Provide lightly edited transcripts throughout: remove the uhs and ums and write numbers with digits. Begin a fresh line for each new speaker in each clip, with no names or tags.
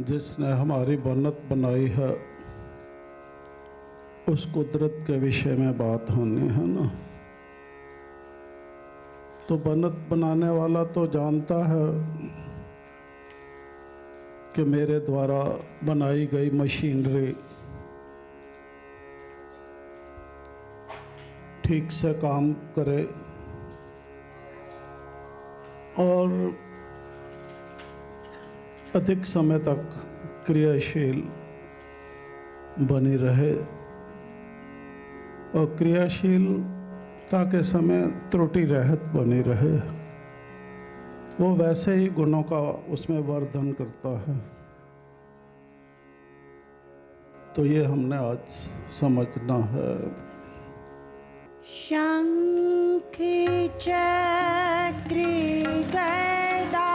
जिसने हमारी बनत बनाई है उस कुदरत के विषय में बात होनी है ना। तो बनत बनाने वाला तो जानता है कि मेरे द्वारा बनाई गई मशीनरी ठीक से काम करे और अधिक समय तक क्रियाशील बनी रहे, और क्रियाशीलता के समय त्रुटि रहित बनी रहे। वो वैसे ही गुणों का उसमें वर्धन करता है। तो ये हमने आज समझना है।
शंख चक्र गदा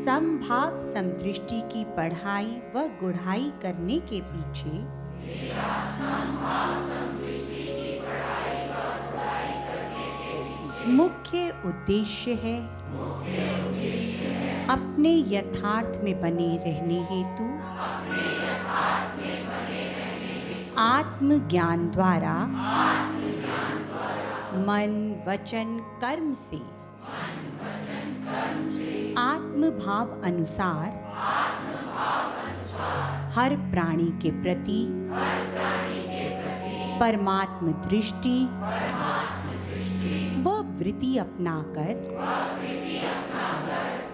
समभाव समदृष्टि की पढ़ाई व गुढ़ाई करने के पीछे मुख्य उद्देश्य है अपने यथार्थ में बने रहने हेतु आत्मज्ञान द्वारा मन वचन कर्म से आत्मभाव अनुसार हर प्राणी के प्रति परमात्म दृष्टि व वृत्ति अपनाकर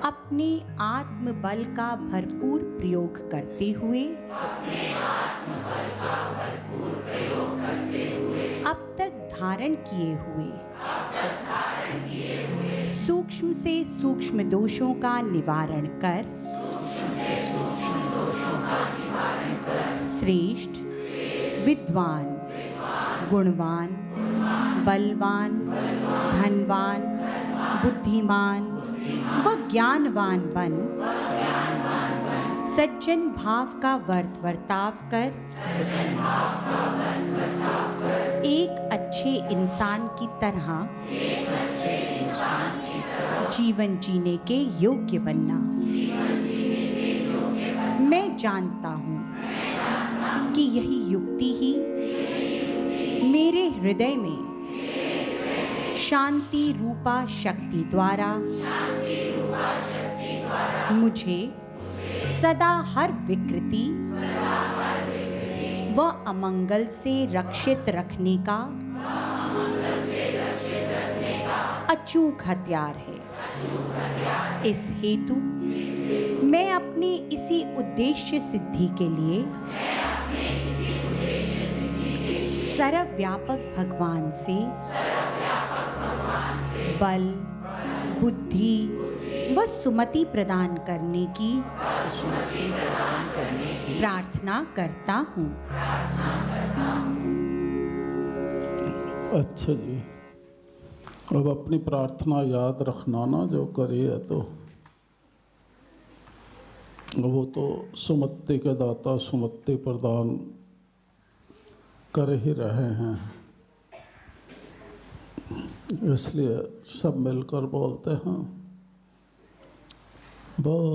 अपने आत्मबल का भरपूर प्रयोग करते हुए अब तक धारण किए हुए सूक्ष्म से सूक्ष्म दोषों का निवारण कर श्रेष्ठ विद्वान गुणवान बलवान धनवान बुद्धिमान व ज्ञानवान बन सज्जन भाव का वर्ताव कर एक अच्छे इंसान की तरह जीवन जीने के योग्य बनना। मैं जानता हूँ कि यही युक्ति ही मेरे हृदय में शांति रूपा शक्ति द्वारा मुझे सदा हर विकृति व अमंगल से रक्षित रखने का अचूक हथियार है। इस हेतु मैं अपने इसी उद्देश्य सिद्धि के लिए सर्वव्यापक भगवान से बल बुद्धि व सुमति प्रदान करने की प्रार्थना करता हूँ।
अच्छा जी, अब अपनी प्रार्थना याद रखना ना, जो करी है तो वो तो सुमति के दाता सुमति प्रदान कर ही रहे हैं, इसलिए सब मिलकर बोलते हैं। बोल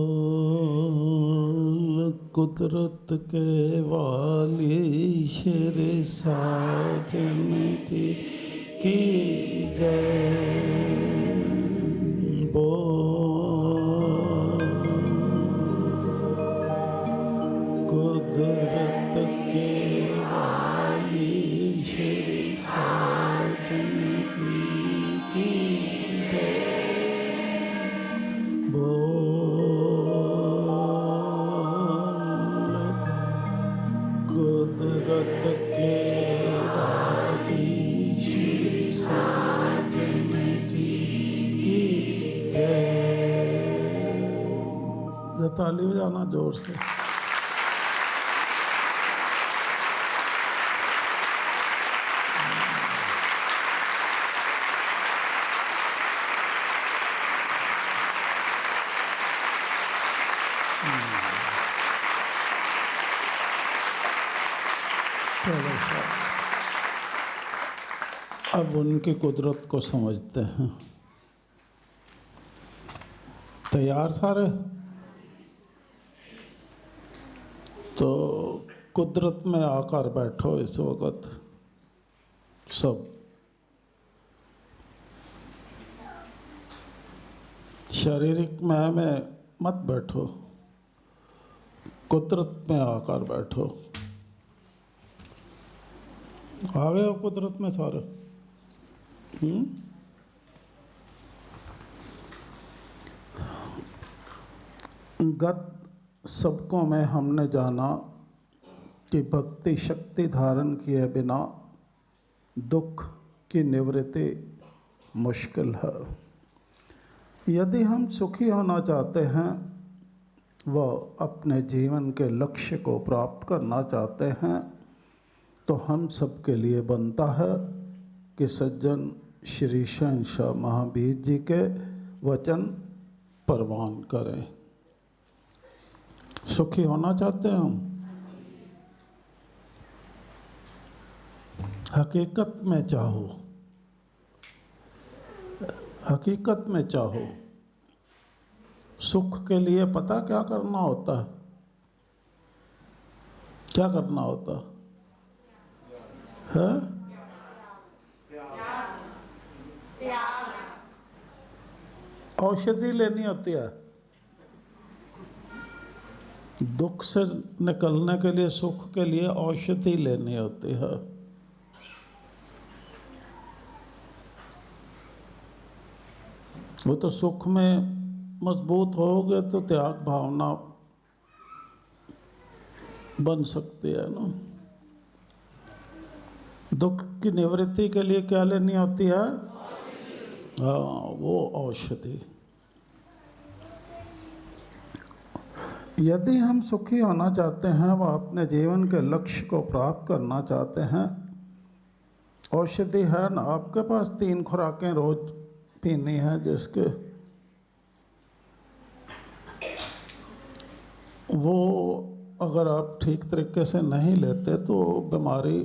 कुदरत के वाली शेर साजन की जय। बोल ताली बजाना जोर से। चलो सर, अब उनकी कुदरत को समझते हैं। तैयार सारे? तो कुदरत में आकर बैठो इस वक्त सब। शारीरिक मैं में मत बैठो, कुदरत में आकर बैठो। आ गए हो कुदरत में सारे? गत सबकों में हमने जाना कि भक्ति शक्ति धारण किए बिना दुख की निवृत्ति मुश्किल है। यदि हम सुखी होना चाहते हैं व अपने जीवन के लक्ष्य को प्राप्त करना चाहते हैं तो हम सबके लिए बनता है कि सज्जन श्री शहंशाह महावीर जी के वचन परवान करें। सुखी होना चाहते हैं हम? हकीकत में चाहो, हकीकत में चाहो। सुख के लिए पता क्या करना होता है? क्या करना होता है? औषधि लेनी होती है। दुख से निकलने के लिए, सुख के लिए औषधि लेनी होती है। वो तो सुख में मजबूत होगे तो त्याग भावना बन सकती है ना। दुख की निवृत्ति के लिए क्या लेनी होती है? हाँ, वो औषधि। यदि हम सुखी होना चाहते हैं व अपने जीवन के लक्ष्य को प्राप्त करना चाहते हैं, औषधि है ना आपके पास। 3 खुराकें रोज पीनी है, जिसके वो अगर आप ठीक तरीके से नहीं लेते तो बीमारी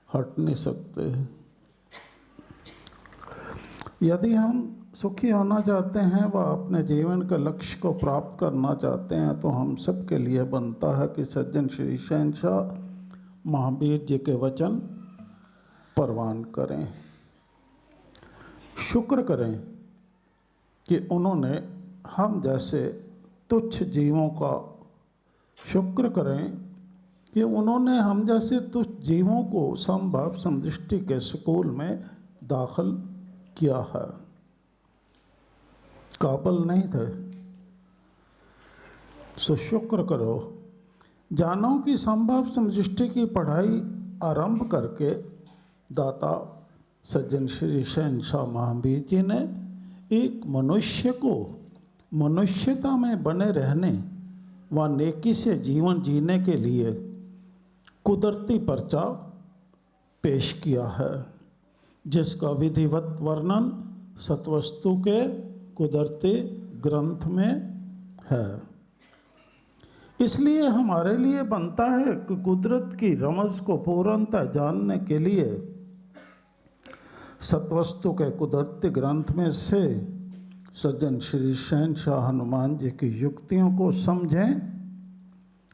हट नहीं सकते। यदि हम सुखी होना चाहते हैं व अपने जीवन के लक्ष्य को प्राप्त करना चाहते हैं तो हम सब के लिए बनता है कि सज्जन श्री शहंशाह महावीर जी के वचन परवान करें। शुक्र करें कि उन्होंने हम जैसे तुच्छ जीवों का, शुक्र करें कि उन्होंने हम जैसे तुच्छ जीवों को समभाव समदृष्टि के स्कूल में दाखिल किया है। काबिल नहीं थे, सो शुक्र करो। जानो कि संभव समदृष्टि की पढ़ाई आरंभ करके दाता सज्जन श्री शहंशाह महावीर जी ने एक मनुष्य को मनुष्यता में बने रहने व नेकी से जीवन जीने के लिए कुदरती पर्चा पेश किया है, जिसका विधिवत वर्णन सतवस्तु के कुदरती ग्रंथ में है। इसलिए हमारे लिए बनता है कि कुदरत की रमज को पूर्णतः जानने के लिए सतवस्तु के कुदरती ग्रंथ में से सज्जन श्री शहंशाह हनुमान जी की युक्तियों को समझें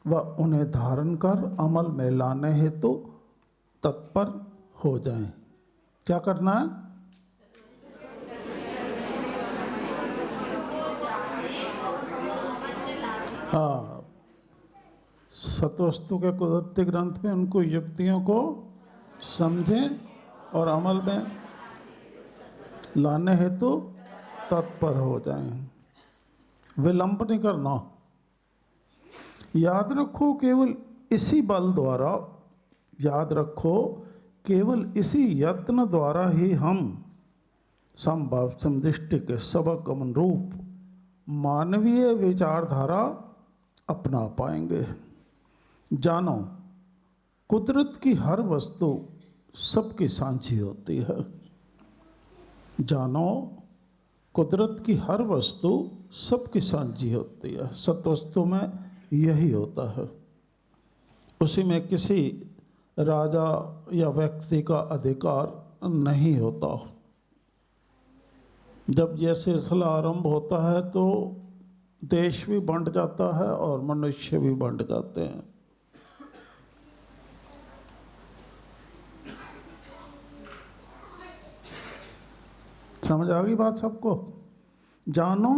व उन्हें धारण कर अमल में लाने हेतु तत्पर हो जाएं। क्या करना है? हाँ, सतवस्तु के कुदरती ग्रंथ में उनको युक्तियों को समझें और अमल में लाने हेतु तत्पर हो जाएं। विलंब नहीं करना। याद रखो केवल इसी बल द्वारा, याद रखो केवल इसी यत्न द्वारा ही हम संभव समदृष्टि के सबक अनुरूप मानवीय विचारधारा अपना पाएंगे। जानो, कुदरत की हर वस्तु सबकी साझी होती है। जानो, कुदरत की हर वस्तु सबकी साझी होती है। सत्वस्तु में यही होता है। उसी में किसी राजा या व्यक्ति का अधिकार नहीं होता। जब यह सिलसिला आरंभ होता है तो देश भी बंट जाता है और मनुष्य भी बंट जाते हैं। समझ आ गई बात सबको? जानो,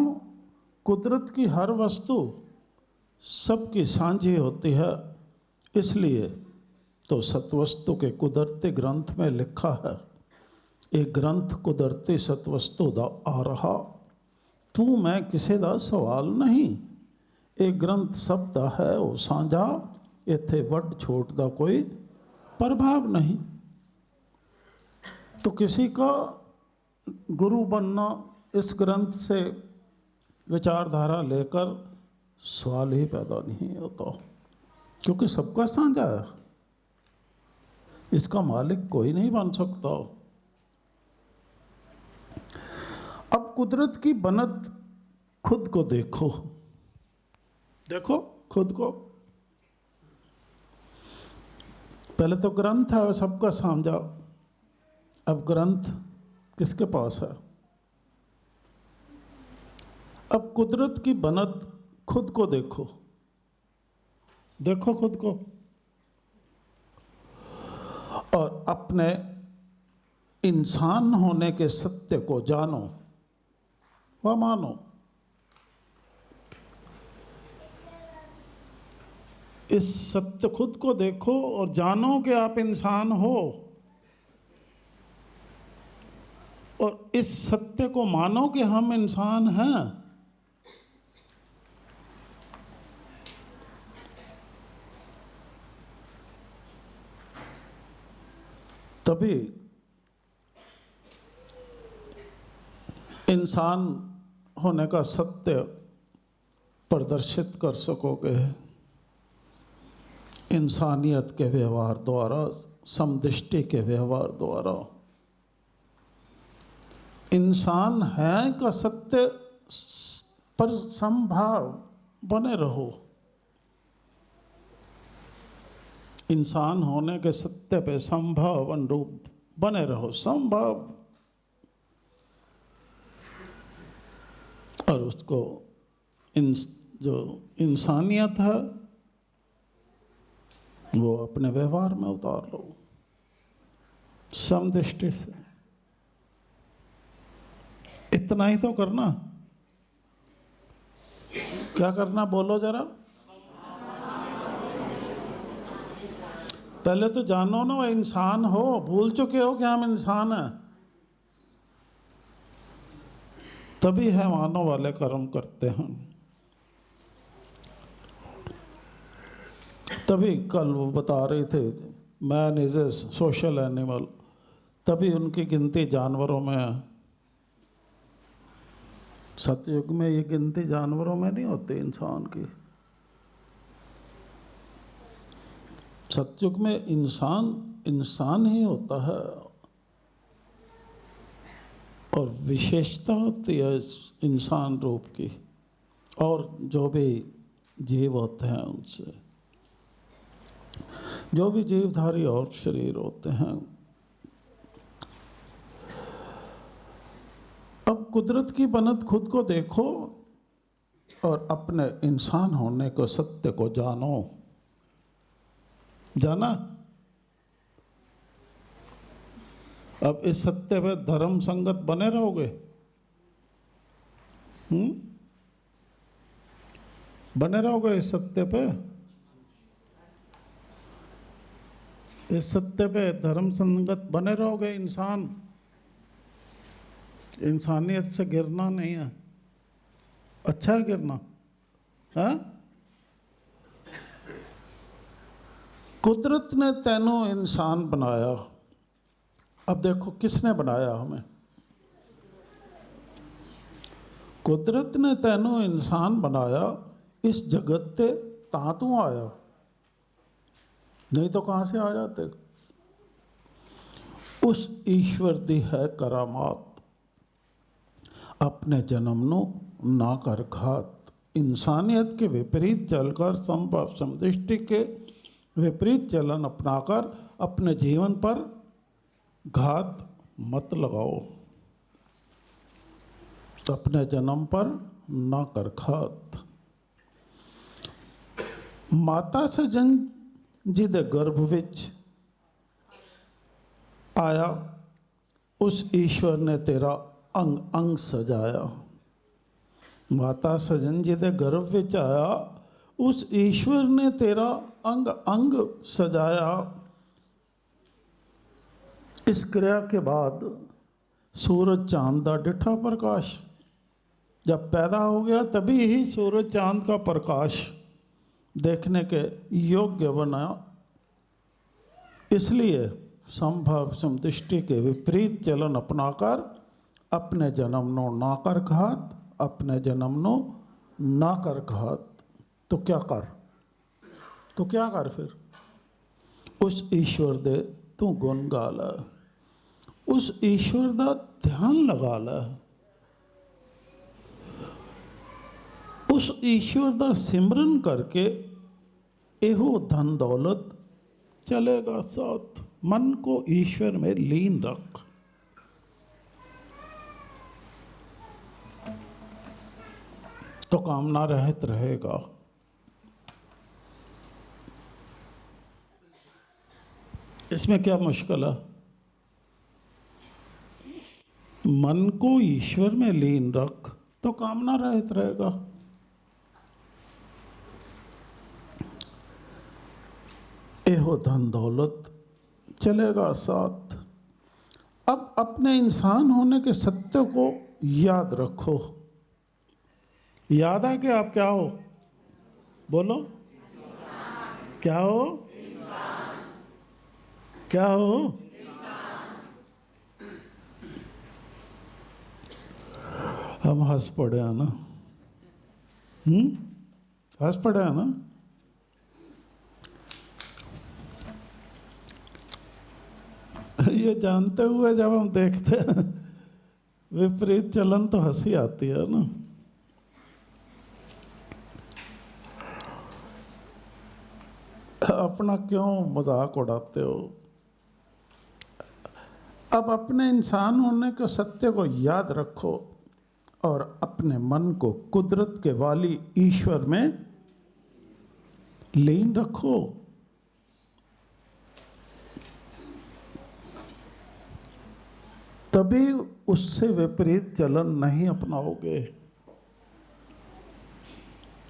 कुदरत की हर वस्तु सबकी साझी होती है। इसलिए तो सत्वस्तु के कुदरती ग्रंथ में लिखा है, एक ग्रंथ कुदरती सत्वस्तु दा आ रहा, तू मैं किसी दा सवाल नहीं। एक ग्रंथ सब दा है वो साझा, इत्थे वड छोट दा कोई प्रभाव नहीं। तो किसी का गुरु बनना इस ग्रंथ से विचारधारा लेकर सवाल ही पैदा नहीं होता, क्योंकि सबका साझा है। इसका मालिक कोई नहीं बन सकता। अब कुदरत की बनत खुद को देखो, देखो खुद को। पहले तो ग्रंथ है सबका साझा, अब ग्रंथ किसके पास है? अब कुदरत की बनत खुद को देखो, देखो खुद को और अपने इंसान होने के सत्य को जानो व मानो। इस सत्य खुद को देखो और जानो कि आप इंसान हो, और इस सत्य को मानो कि हम इंसान हैं। तभी इंसान होने का सत्य प्रदर्शित कर सकोगे। इंसानियत के व्यवहार द्वारा, समदृष्टि के व्यवहार द्वारा। इंसान है का सत्य पर संभाव बने रहो। इंसान होने के सत्य पे संभाव अनुरूप बने रहो, संभव। और उसको जो इंसानियत है वो अपने व्यवहार में उतार लो समदृष्टि से। इतना ही तो करना। क्या करना बोलो जरा। पहले तो जानो ना, वो इंसान हो। भूल चुके हो कि हम इंसान हैं, तभी है मानव वाले कर्म करते हैं। तभी कल वो बता रहे थे man is a social animal, तभी उनकी गिनती जानवरों में है। सतयुग में ये गिनती जानवरों में नहीं होती इंसान की। सतयुग में इंसान इंसान ही होता है और विशेषता होती है इस इंसान रूप की, और जो भी जीव होते हैं उनसे, जो भी जीवधारी और शरीर होते हैं। अब कुदरत की बनत खुद को देखो और अपने इंसान होने को सत्य को जानो। जाना? अब इस सत्य पे धर्म संगत बने रहोगे? बने रहोगे इस सत्य पे? इस सत्य पे धर्म संगत बने रहोगे? इंसान, इंसानियत से गिरना नहीं है। अच्छा है गिरना, है? कुदरत ने तैनू इंसान बनाया। अब देखो किसने बनाया हमें? कुदरत ने तैनू इंसान बनाया। इस जगत ते ता तू आया, नहीं तो कहाँ से आ जाते। उस ईश्वर दी है करामात, अपने जन्म नो ना कर घात। इंसानियत के विपरीत चलकर, संभव समदृष्टि के विपरीत चलन अपनाकर अपने जीवन पर घात मत लगाओ। अपने जन्म पर ना कर घात। माता सजन जी दे गर्भ विच आया, उस ईश्वर ने तेरा अंग अंग सजाया। माता सजन जी दे गर्भ विच आया, उस ईश्वर ने तेरा अंग अंग सजाया। इस क्रिया के बाद सूरज चांद दा डिठा प्रकाश, जब पैदा हो गया तभी ही सूरज चांद का प्रकाश देखने के योग्य बना। इसलिए संभव समदृष्टि के विपरीत चलन अपनाकर अपने जन्म नो ना कर घात, अपने जन्म नो ना कर घात। तो क्या कर, तो क्या कर फिर, उस ईश्वर दे तू गुण गा ला, उस ईश्वर दा ध्यान लगा ला, उस ईश्वर दा सिमरन करके एहो धन दौलत चलेगा साथ। मन को ईश्वर में लीन रख। तो कामना रहित रहेगा। इसमें क्या मुश्किल है? मन को ईश्वर में लीन रख तो कामना रहित रहेगा। एहो धन दौलत चलेगा साथ। अब अपने इंसान होने के सत्य को याद रखो। याद है कि आप क्या हो? बोलो, क्या हो? क्या हो? हम हंस पड़े हैं ना, हंस पड़े हैं ना। ये जानते हुए जब हम देखते हैं विपरीत चलन तो हंसी आती है ना। अपना क्यों मजाक उड़ाते हो? अब अपने इंसान होने के सत्य को याद रखो और अपने मन को कुदरत के वाली ईश्वर में लीन रखो। तभी उससे विपरीत चलन नहीं अपनाओगे।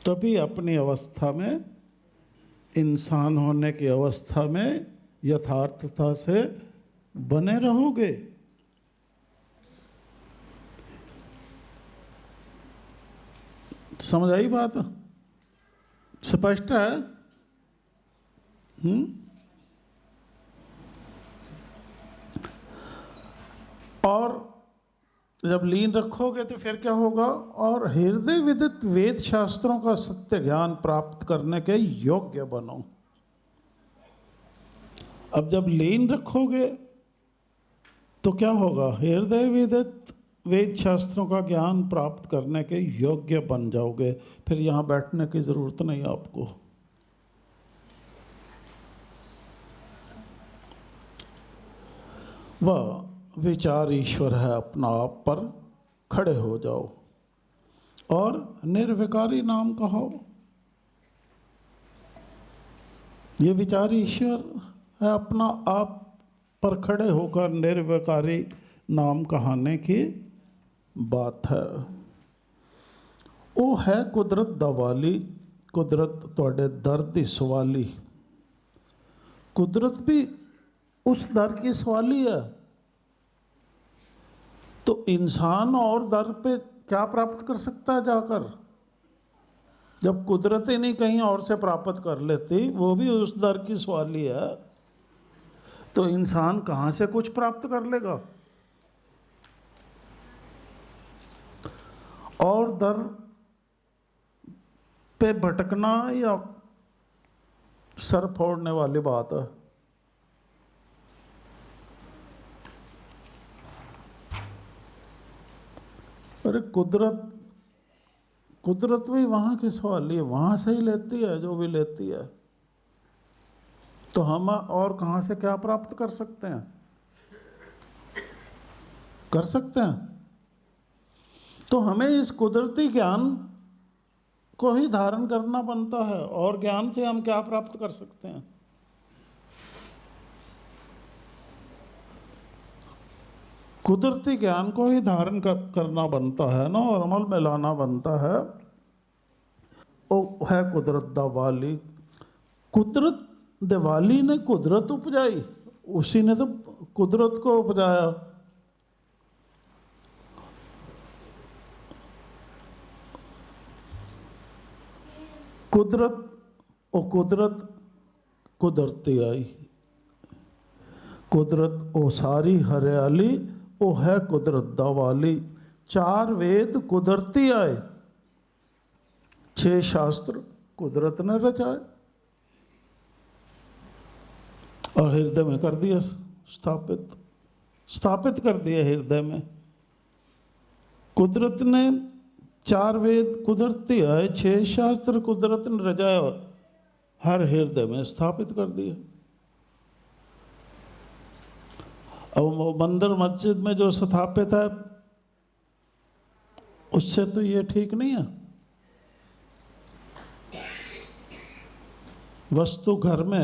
तभी अपनी अवस्था में, इंसान होने की अवस्था में यथार्थता से बने रहोगे। समझ आई बात? स्पष्ट है? और जब लीन रखोगे तो फिर क्या होगा? और हृदय विदित वेद शास्त्रों का सत्य ज्ञान प्राप्त करने के योग्य बनो। अब जब लीन रखोगे तो क्या होगा? हृदय विदित वेद शास्त्रों का ज्ञान प्राप्त करने के योग्य बन जाओगे। फिर यहाँ बैठने की जरूरत नहीं आपको। वह विचार ईश्वर है, अपना आप पर खड़े हो जाओ और निर्विकारी नाम कहो। ये विचार ईश्वर है, अपना आप पर खड़े होकर निर्विकारी नाम कहाने की बात है। वो है कुदरत दवाली, कुदरत तोड़े दर्द की सवाली। कुदरत भी उस दर की सवाली है। तो इंसान और दर पे क्या प्राप्त कर सकता है जाकर? जब कुदरत ही नहीं कहीं और से प्राप्त कर लेती, वो भी उस दर की सवाली है, तो इंसान कहाँ से कुछ प्राप्त कर लेगा? और दर पे भटकना या सर फोड़ने वाली बात है। अरे कुदरत भी वहाँ की सवाली है, वहाँ से ही लेती है जो भी लेती है। तो हम और कहाँ से क्या प्राप्त कर सकते हैं? कर सकते हैं। तो हमें इस कुदरती ज्ञान को ही धारण करना बनता है, और ज्ञान से हम क्या प्राप्त कर सकते हैं? कुदरती ज्ञान को ही धारण करना बनता है ना, और अमल में लाना बनता है। वो है कुदरत दा वाली। कुदरत दिवाली ने कुदरत उपजाई, उसी ने तो कुदरत को उपजाया। कुदरत कुदरती आई। कुदरत ओ सारी हरियाली, ओ है कुदरत दा वाली। 4 वेद कुदरती आए, 6 शास्त्र कुदरत ने रचाए और हृदय में कर दिया स्थापित कर दिया हृदय में। कुदरत ने 4 वेद कुदरती आए, 6 शास्त्र कुदरत ने रचाए और हर हृदय में स्थापित कर दिया। अब वो मंदिर मस्जिद में जो स्थापित है, उससे तो ये ठीक नहीं है। वस्तु घर में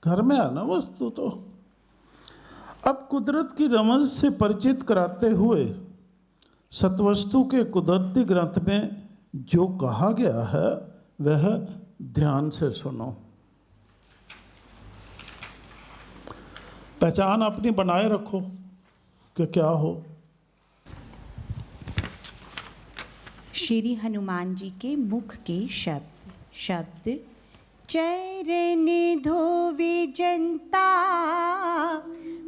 है ना वस्तु। तो अब कुदरत की रमज से परिचित कराते हुए सतवस्तु के कुदरती ग्रंथ में जो कहा गया है वह ध्यान से सुनो। पहचान अपनी बनाए रखो कि क्या हो।
श्री हनुमान जी के मुख के शब्द चरण धोवे जनता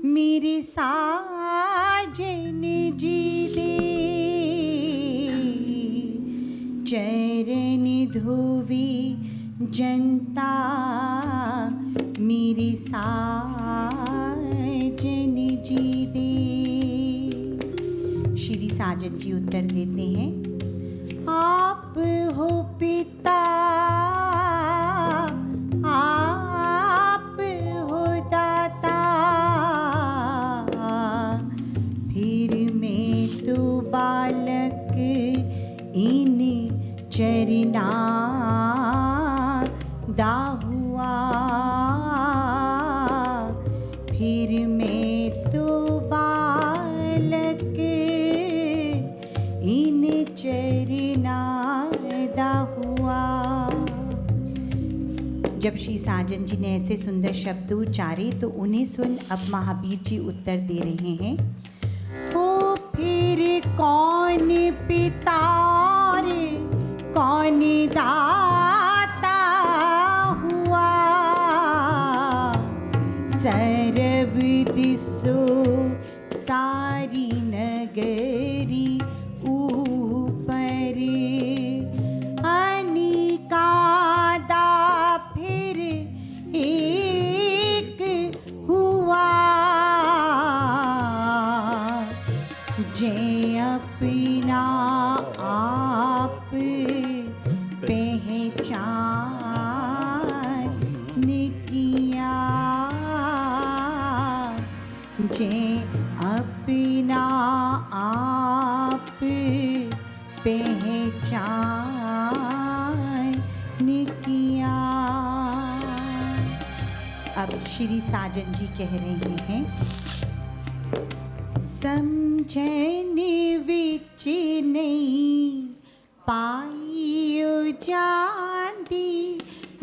मेरे साजन जी दे। चरण धोवे जनता मेरे साजन जी दे। श्री साजन जी उत्तर देते हैं, आप हो पिता, आप हो दाता, फिर मैं तो बालक इन चरना दा हुआ। फिर मैं तो बालक इन चरना दा हुआ। जब श्री साजन जी ने ऐसे सुंदर शब्द उच्चारे तो उन्हें सुन अब महावीर जी उत्तर दे रहे हैं, ओ फिर कौन पिता रे कौन दाता हुआ। सर्व दिसो सारी नगरी ऊपर अनिका दा फिर एक हुआ। जे अपना आप पहचान किया, जे अपना आप पहचान किया। अब श्री साजन जी कह रहे हैं, समझन विच नहीं पाइयो जानती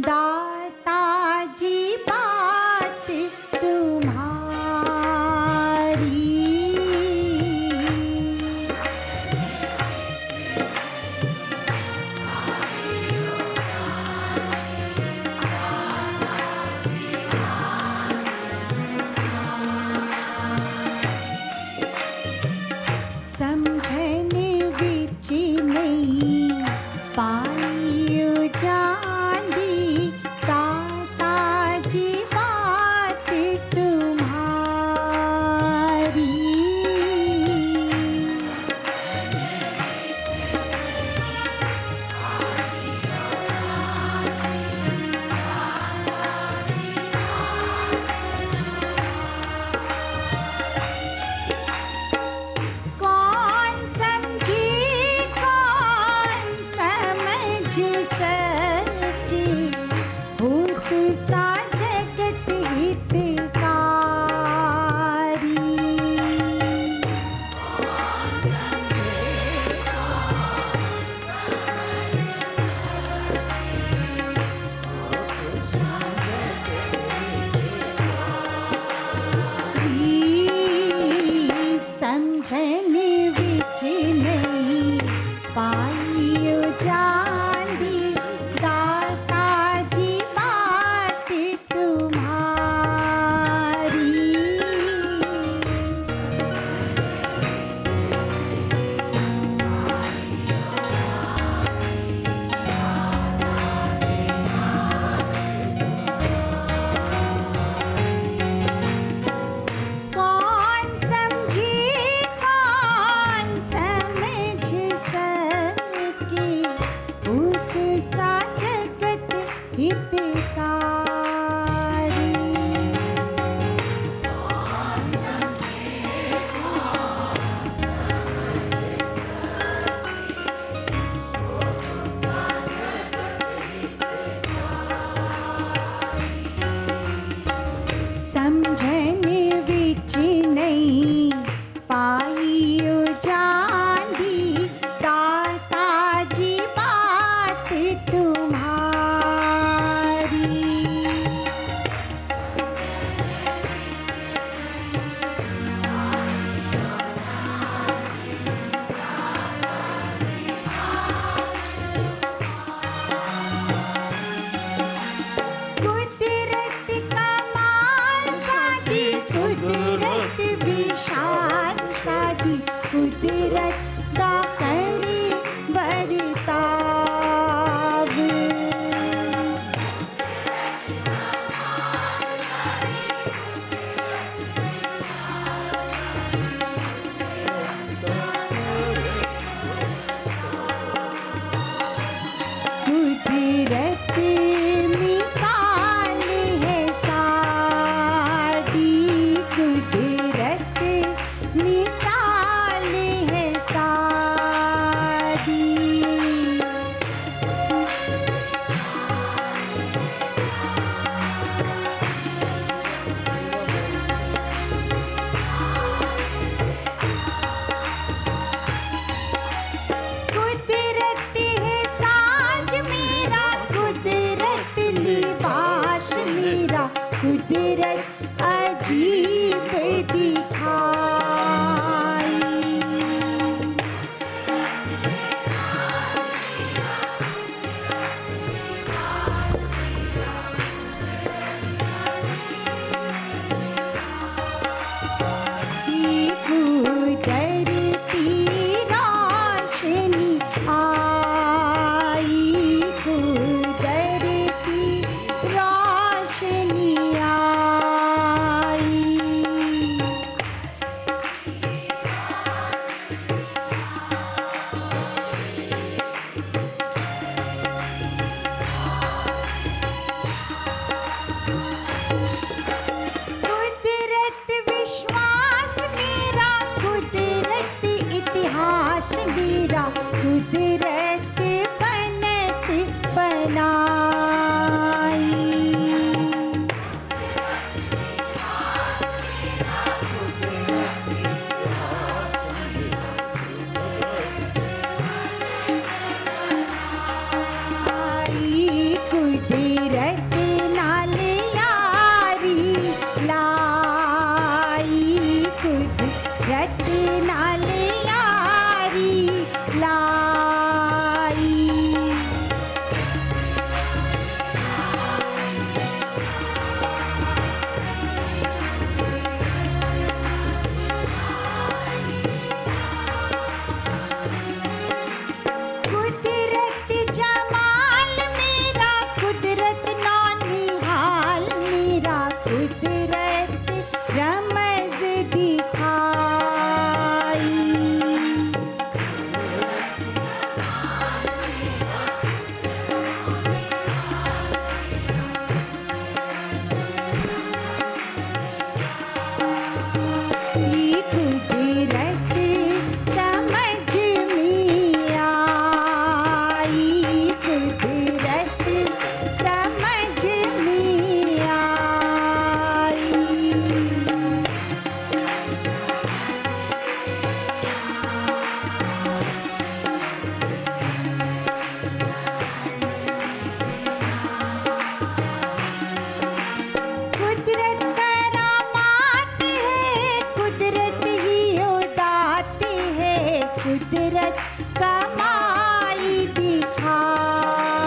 दाता जी बात तुम्हारी। समझन विच नहीं पाइयो समझन विच नहीं पाइयो जांदी दाता जी बात तुम्हारी। कौन समझे कौन समझ सके उत्सा जगत हितकारी। समझन विच नहीं पाइयो जांदी दाता जी बात तुम्हारी। कुदरत कमाल साडी कुदरत विशाल साडी कुदरत दा करे बरताव। कुदरत मिसाल है साडी कुदरत मिसाल है साडी। कुदरत है साज मेरा कुदरत लिबास मेरा कुदरत अजीब दिखाई। कुदरती रोशनी आई कुदरती रोशनी आई। कुदरत विश्वास मेरा कुदरत इतिहास मेरा कुदरत बनत बनाई। आई कुदरत नाल यारी लाई कुदरत नाल यारी लाई। कुदरत जमाल मेरा कुदरत नौनिहाल मेरा कुदरत रमज दिखाई। कुदरत कमाई दिखाई।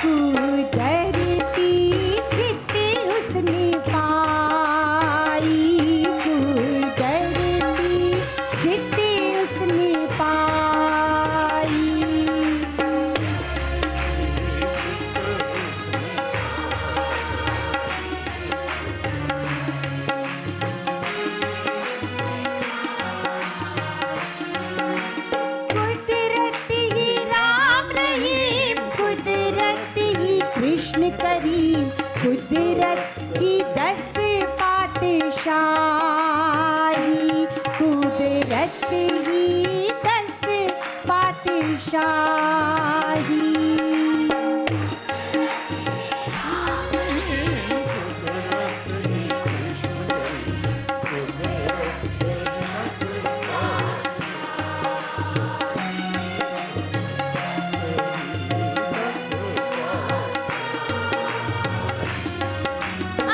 कुदरती जितनी उसने पाई, कुदरती जितनी उसने पाई। कुदरत ही राम रहीम, कुदरत ही कृष्ण करीम, कुदरत ही 10 पातशाही, कुदरत ही 10 पातशाही।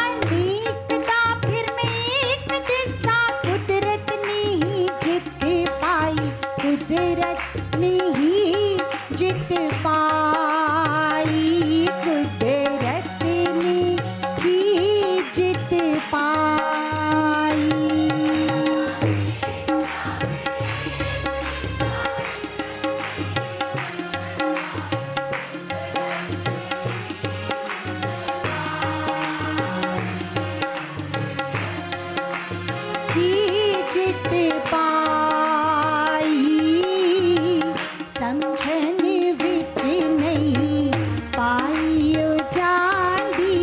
अनेकता फिर में एक दिशा, कुदरत ने ही जित पाई, कुदरत ने ही जित पाई, कुदरत ने ही जित पाई। ही जित पाई, समझन विच नहीं पाइयो जांदी,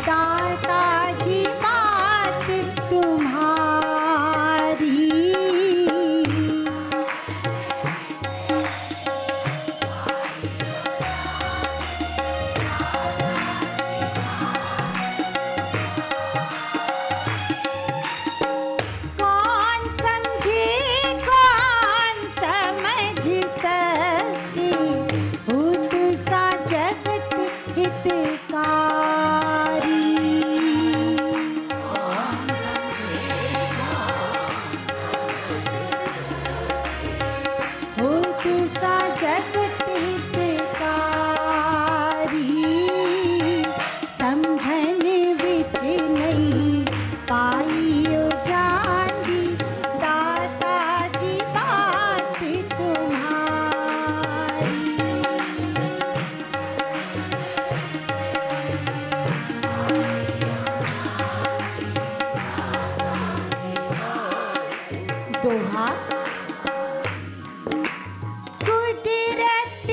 दाता जी बात तुम्हारी। कौन समझे कौन समझ सके, खुद सा जगत हितकारी। खुद सा जगत हितकारी, समझन विच नहीं पाइयो जांदी, दाता जी बात तुम्हारी। दोहा। कुदरत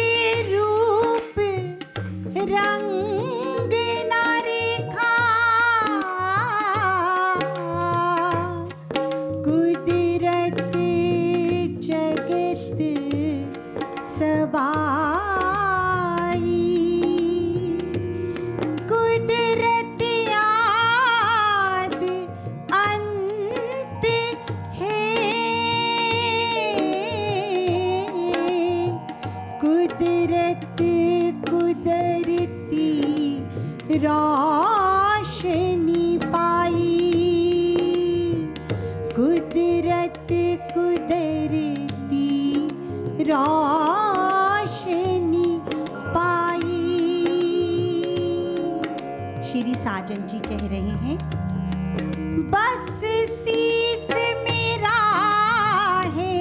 रूप रंग ना रेखा, कुदरत जगत सबाई, कुदरत आद अंत है, कुदरत कुदरती रोशनी पाई, कुदरत कुदरती रोशनी पाई। श्री साजन जी कह रहे हैं, बस शीस मेरा है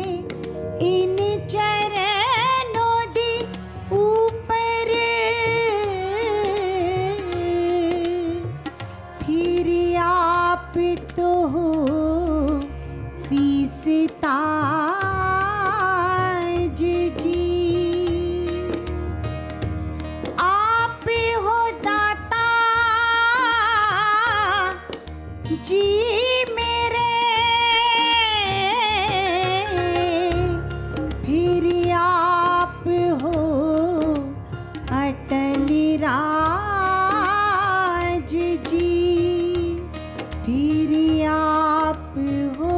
इन चरणों दी ऊपर, फिर आप तो हो शीस ताज जी। आप हो दाता जी मेरे, फिर आप हो अटल राज जी, फिर आप हो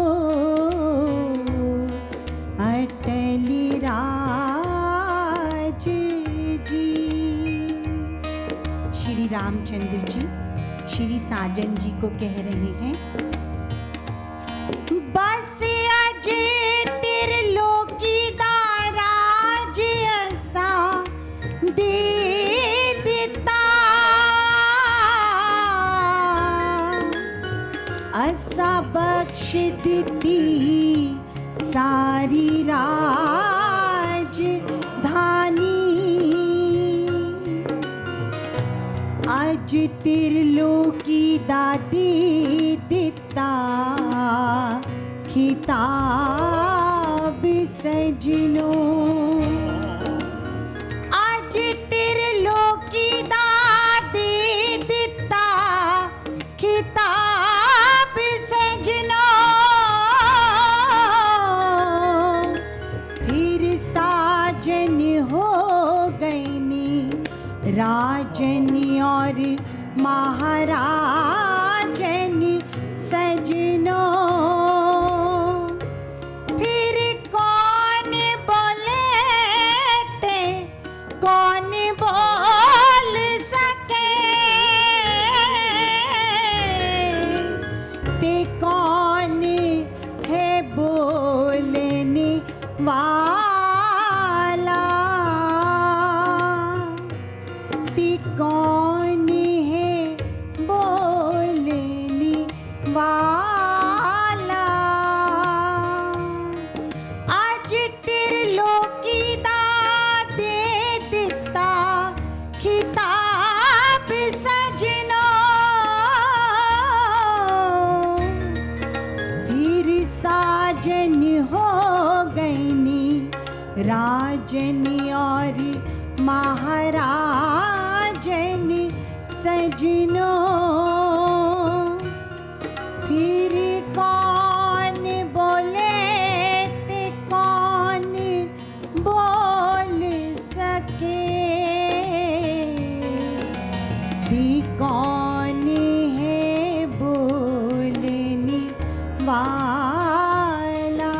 अटल राज रामचंद्र जी श्री साजन जी को कह रहे हैं, बस अज त्रिलोकी दा राज असा दे दिता, असा बख्श दिती सारी राजधानी, अज त्रिलोकी दा दे दिता खिताब सजनो, अज त्रिलोकी दा दे दिता खिताब सजनो, फिर साजन हो गए नी राजन और महाराजन सजनो, फिर कौन बोले ते कौन बोल सके, ते कौन है बोलने वाला, ते कौन है बोलने वाला, अज त्रिलोकी दा दे दिता खिताब सजनो, फिर साजन हो गए नी राजन और महाराजन सजनो, फिर कौन बोले ते कौन बोल सके, ते कौन है बोलने वाला,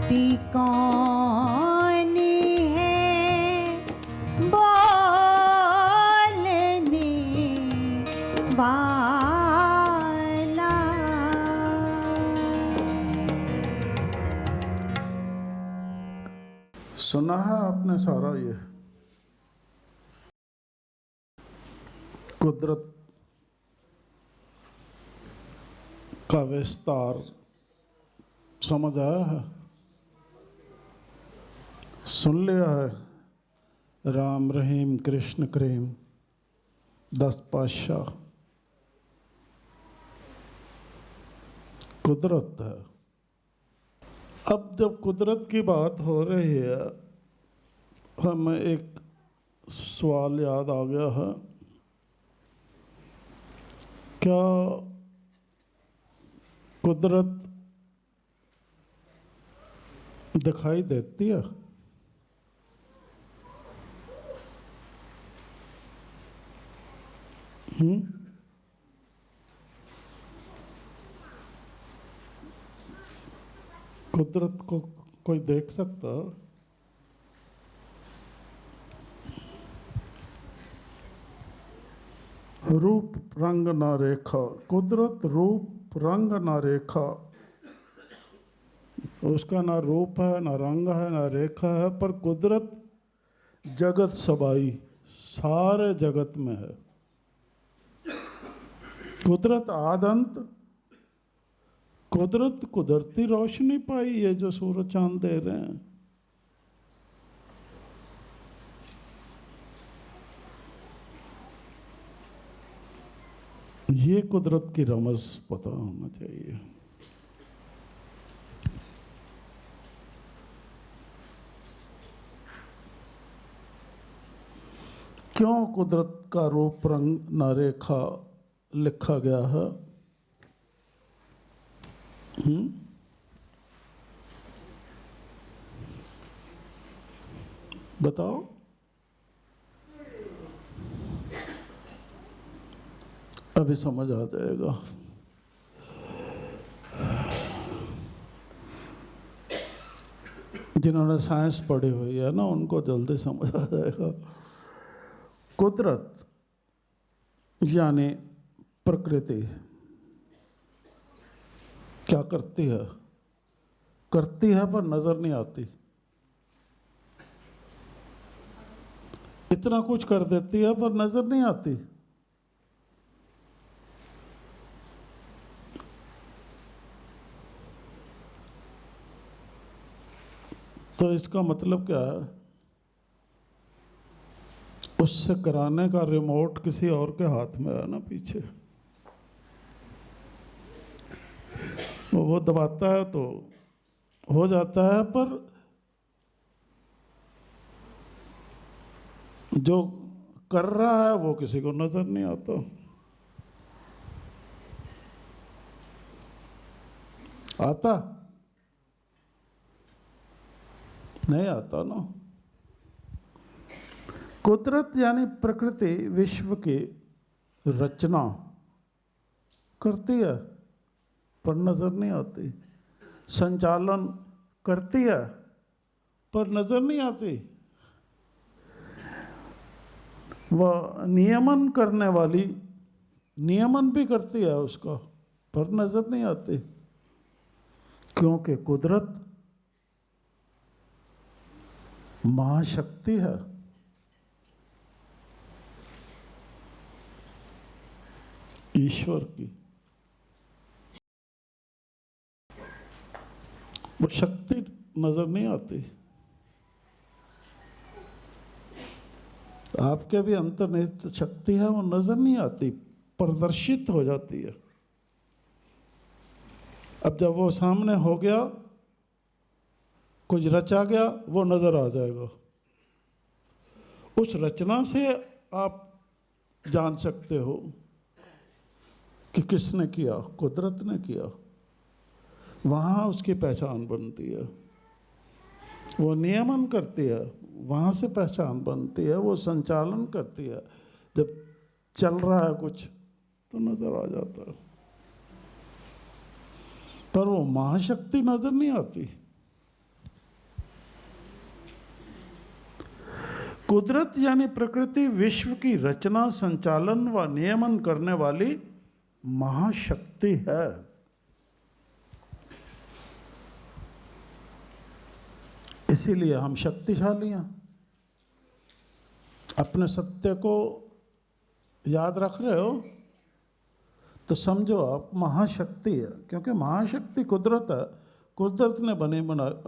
ते कौन है बोलने वाला।
सुना है आपने सारा ये कुदरत का विस्तार समझ आया है, सुन लिया है। राम रहीम कृष्ण करीम 10 पातशाह कुदरत है। अब जब कुदरत की बात हो रही है, हमें एक सवाल याद आ गया है, क्या कुदरत दिखाई देती है? कुदरत को कोई देख सकता? रूप रंग ना रेखा, कुदरत रूप रंग ना रेखा, उसका ना रूप है ना रंग है ना रेखा है, पर कुदरत जगत सबाई सारे जगत में है। कुदरत आदंत, कुदरत कुदरती रोशनी पाई है जो सूरज चांद दे रहे हैं। ये कुदरत की रमज पता होना चाहिए। क्यों कुदरत का रूप रंग न रेखा लिखा गया है? बताओ। अभी समझ आ जाएगा। जिन्होंने साइंस पढ़ी हुई है ना, उनको जल्दी समझ आ जाएगा। कुदरत यानी प्रकृति क्या करती है? करती है पर नजर नहीं आती। इतना कुछ कर देती है पर नजर नहीं आती। तो इसका मतलब क्या है? उससे कराने का रिमोट किसी और के हाथ में है ना पीछे। वो दबाता है तो हो जाता है, पर जो कर रहा है वो किसी को नजर नहीं आता। आता नहीं आता ना। कुदरत यानी प्रकृति विश्व की रचना करती है पर नजर नहीं आती। संचालन करती है पर नजर नहीं आती। वह नियमन करने वाली नियमन भी करती है उसका, पर नजर नहीं आती। क्योंकि कुदरत महाशक्ति है। ईश्वर की वो शक्ति नजर नहीं आती। आपके भी अंतर्निहित शक्ति है, वो नजर नहीं आती, प्रदर्शित हो जाती है। अब जब वो सामने हो गया, कुछ रचा गया, वो नजर आ जाएगा। उस रचना से आप जान सकते हो कि किसने किया, कुदरत ने किया। वहाँ उसकी पहचान बनती है। वो नियमन करती है, वहाँ से पहचान बनती है। वो संचालन करती है। जब चल रहा है कुछ तो नजर आ जाता है, पर वो महाशक्ति नजर नहीं आती। कुदरत यानी प्रकृति विश्व की रचना, संचालन व नियमन करने वाली महाशक्ति है। इसीलिए हम शक्तिशाली हैं। अपने सत्य को याद रख रहे हो तो समझो आप महाशक्ति है, क्योंकि महाशक्ति कुदरत है। कुदरत ने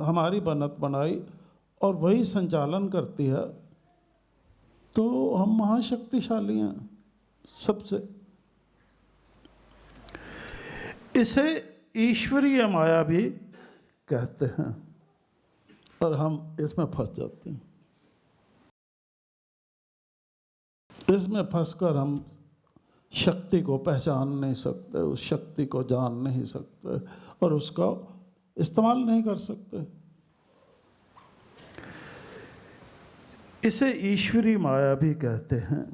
हमारी बनत बनाई और वही संचालन करती है, तो हम महाशक्तिशाली हैं सबसे। इसे ईश्वरीय माया भी कहते हैं, और हम इसमें फंस जाते हैं। इसमें फंसकर हम शक्ति को पहचान नहीं सकते, उस शक्ति को जान नहीं सकते और उसका इस्तेमाल नहीं कर सकते। इसे ईश्वरी माया भी कहते हैं।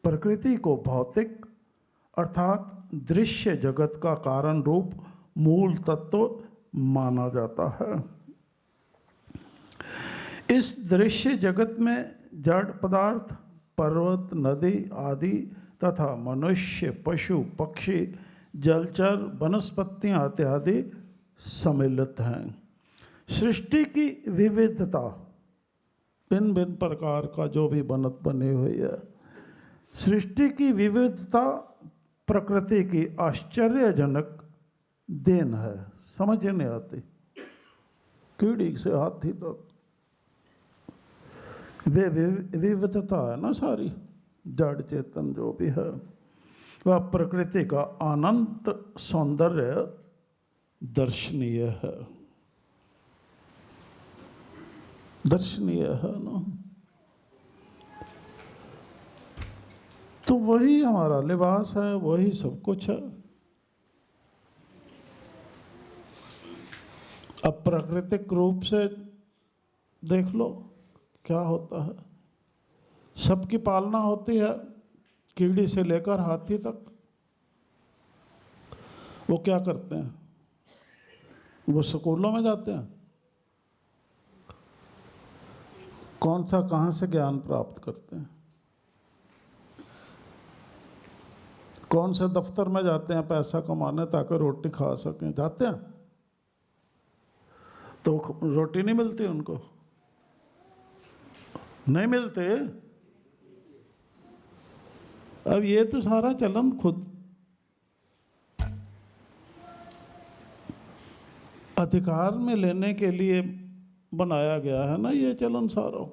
प्रकृति को भौतिक अर्थात दृश्य जगत का कारण रूप मूल तत्व माना जाता है। इस दृश्य जगत में जड़ पदार्थ, पर्वत, नदी आदि तथा मनुष्य, पशु, पक्षी, जलचर, वनस्पतियां इत्यादि सम्मिलित हैं। सृष्टि की विविधता, भिन्न भिन्न प्रकार का जो भी बनत बनी हुई है, सृष्टि की विविधता प्रकृति की आश्चर्यजनक देन है। समझ नहीं आती। कीड़ी से हाथी तक वे विविधता है ना सारी, जड़ चेतन जो भी है, वह प्रकृति का अनंत सौंदर्य दर्शनीय है। दर्शनीय है ना। तो वही हमारा लिबास है, वही सब कुछ है। अब प्राकृतिक रूप से देख लो क्या होता है। सबकी पालना होती है, कीड़ी से लेकर हाथी तक। वो क्या करते हैं? वो स्कूलों में जाते हैं, कौन सा कहाँ से ज्ञान प्राप्त करते हैं? कौन से दफ्तर में जाते हैं पैसा कमाने ताकि रोटी खा सकें? जाते हैं तो रोटी नहीं मिलती उनको, नहीं मिलते। अब ये तो सारा चलन खुद अधिकार में लेने के लिए बनाया गया है ना, ये चलन सारा।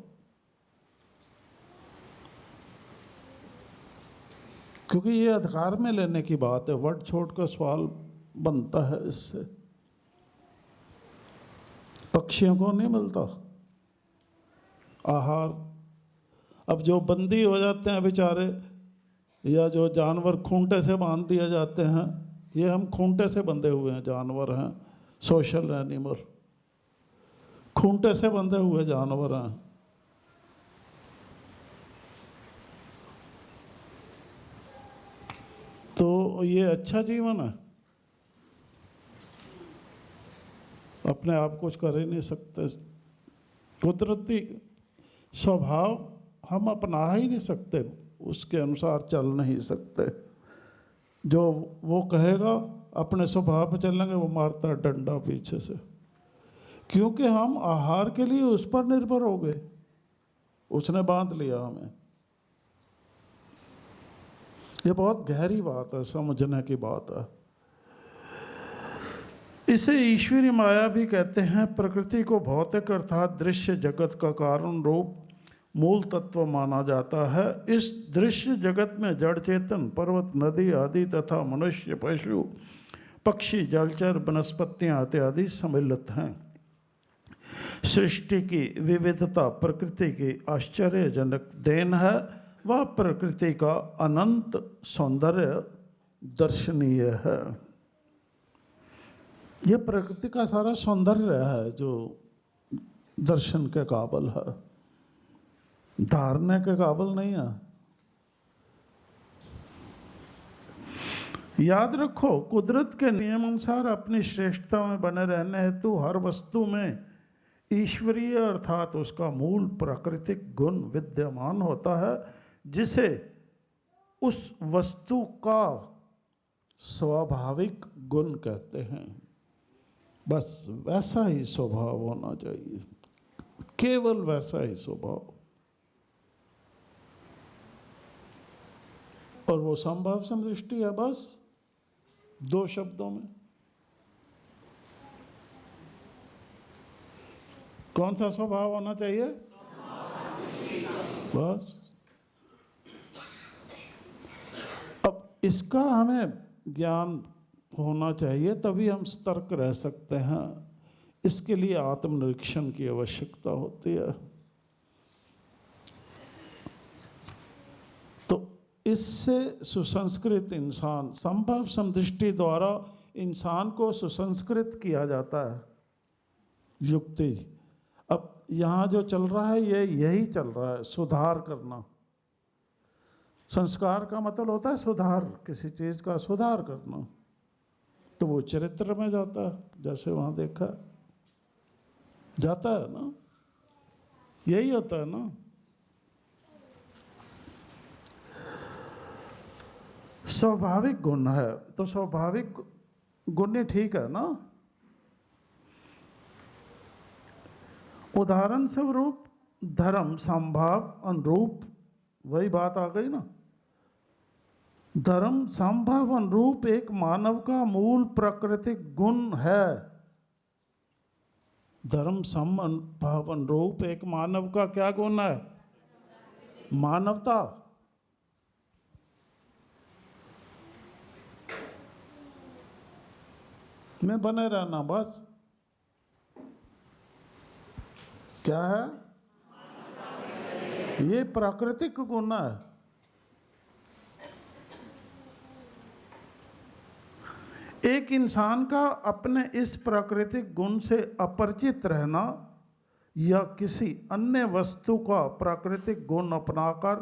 क्योंकि ये अधिकार में लेने की बात है, वट छोड़ का सवाल बनता है इससे। पक्षियों को नहीं मिलता आहार। अब जो बंदी हो जाते हैं बेचारे, या जो जानवर खूंटे से बांध दिए जाते हैं, ये हम खूंटे से बंधे हुए हैं जानवर हैं, सोशल एनिमल, खूंटे से बंधे हुए जानवर हैं। तो ये अच्छा जीवन है? अपने आप कुछ कर ही नहीं सकते। कुदरती स्वभाव हम अपना ही नहीं सकते, उसके अनुसार चल नहीं सकते। जो वो कहेगा अपने स्वभाव पे चलेंगे, वो मारता है डंडा पीछे से, क्योंकि हम आहार के लिए उस पर निर्भर हो गए, उसने बांध लिया हमें। ये बहुत गहरी बात है, समझने की बात है। इसे ईश्वरीय माया भी कहते हैं। प्रकृति को भौतिक अर्थात दृश्य जगत का कारण रूप मूल तत्व माना जाता है। इस दृश्य जगत में जड़ चेतन, पर्वत, नदी आदि तथा मनुष्य, पशु, पक्षी, जलचर, वनस्पतियाँ इत्यादि सम्मिलित हैं। सृष्टि की विविधता प्रकृति की आश्चर्यजनक देन है। वह प्रकृति का अनंत सौंदर्य दर्शनीय है। यह प्रकृति का सारा सौंदर्य है जो दर्शन के काबिल है, धारने के काबिल नहीं है। याद रखो, कुदरत के नियम अनुसार अपनी श्रेष्ठता में बने रहने हेतु हर वस्तु में ईश्वरीय अर्थात उसका मूल प्राकृतिक गुण विद्यमान होता है, जिसे उस वस्तु का स्वाभाविक गुण कहते हैं। बस वैसा ही स्वभाव होना चाहिए, केवल वैसा ही स्वभाव। और वो संभव समदृष्टि है, बस दो शब्दों में। कौन सा स्वभाव होना चाहिए? बस। अब इसका हमें ज्ञान होना चाहिए, तभी हम सतर्क रह सकते हैं। इसके लिए आत्मनिरीक्षण की आवश्यकता होती है। तो इससे सुसंस्कृत इंसान, संभव समदृष्टि द्वारा इंसान को सुसंस्कृत किया जाता है। युक्ति अब यहाँ जो चल रहा है, ये यही चल रहा है, सुधार करना। संस्कार का मतलब होता है सुधार, किसी चीज़ का सुधार करना। तो वो चरित्र में जाता है, जैसे वहाँ देखा जाता है ना, यही होता है ना। स्वाभाविक गुण है, तो स्वाभाविक गुण ही ठीक है ना। उदाहरण स्वरूप धर्म संभाव अनुरूप, वही बात आ गई ना। धर्म संभाव अनुरूप एक मानव का मूल प्राकृतिक गुण है। धर्म संभाव अनुरूप एक मानव का क्या गुण है? मानवता। में बने रहना, बस। क्या है? ये प्राकृतिक गुण है। एक इंसान का अपने इस प्राकृतिक गुण से अपरिचित रहना या किसी अन्य वस्तु का प्राकृतिक गुण अपनाकर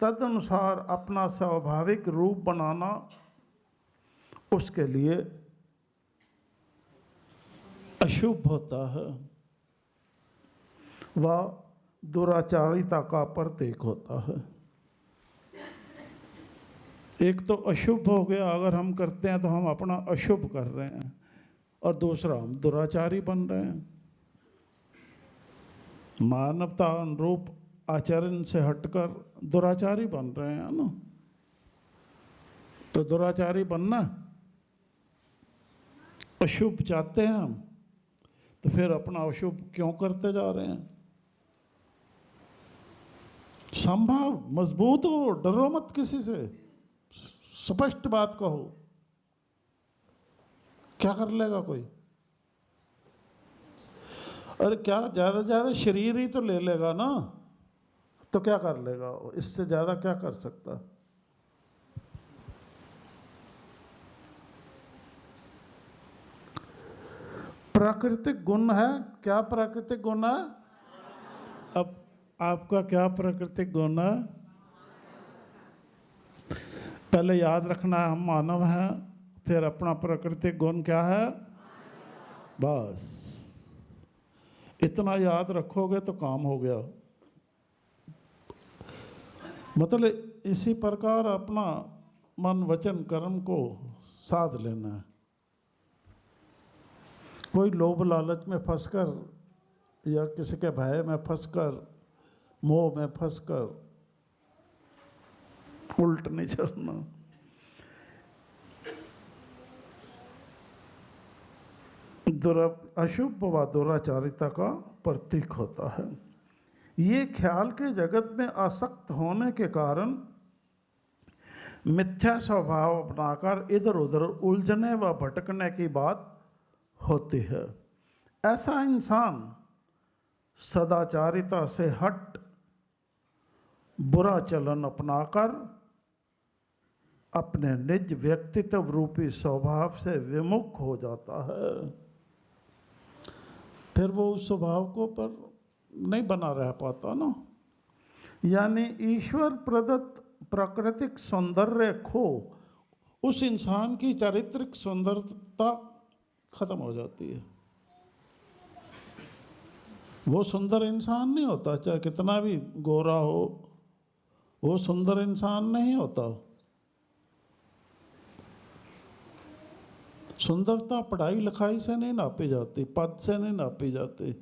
तदनुसार अपना स्वाभाविक रूप बनाना उसके लिए अशुभ होता है। वह दुराचारिता का प्रतीक होता है। एक तो अशुभ हो गया, अगर हम करते हैं तो हम अपना अशुभ कर रहे हैं, और दूसरा हम दुराचारी बन रहे हैं। मानवता अनुरूप आचरण से हटकर दुराचारी बन रहे हैं ना। तो दुराचारी बनना, अशुभ चाहते हैं हम, तो फिर अपना अशुभ क्यों करते जा रहे हैं? संभाव मजबूत हो, डरो मत किसी से, स्पष्ट बात कहो। क्या कर लेगा कोई? अरे क्या ज्यादा ज्यादा शरीर ही तो ले लेगा ना, तो क्या कर लेगा? इससे ज्यादा क्या कर सकता? प्राकृतिक गुण है। क्या प्राकृतिक गुण है? अब आपका क्या प्राकृतिक गुण है? पहले याद रखना है, हम मानव हैं, फिर अपना प्राकृतिक गुण क्या है? बस इतना याद रखोगे तो काम हो गया। मतलब इसी प्रकार अपना मन वचन कर्म को साध लेना है। कोई लोभ लालच में फंसकर या किसी के भय में फंसकर, मोह में फंसकर उल्ट नहीं चलना। अशुभ व दुराचारिता का प्रतीक होता है। ये ख्याल के जगत में आसक्त होने के कारण मिथ्या स्वभाव अपनाकर इधर उधर उलझने व भटकने की बात होती है। ऐसा इंसान सदाचारिता से हट बुरा चलन अपनाकर अपने निज व्यक्तित्व रूपी स्वभाव से विमुख हो जाता है। फिर वो उस स्वभाव को पर नहीं बना रह पाता ना। यानी ईश्वर प्रदत्त प्राकृतिक सौंदर्य खो उस इंसान की चारित्रिक सुंदरता खत्म हो जाती है। वो सुंदर इंसान नहीं होता, चाहे कितना भी गोरा हो, वो सुंदर इंसान नहीं होता। सुंदरता पढ़ाई लिखाई से नहीं नापी जाती, पद से नहीं नापी जाती।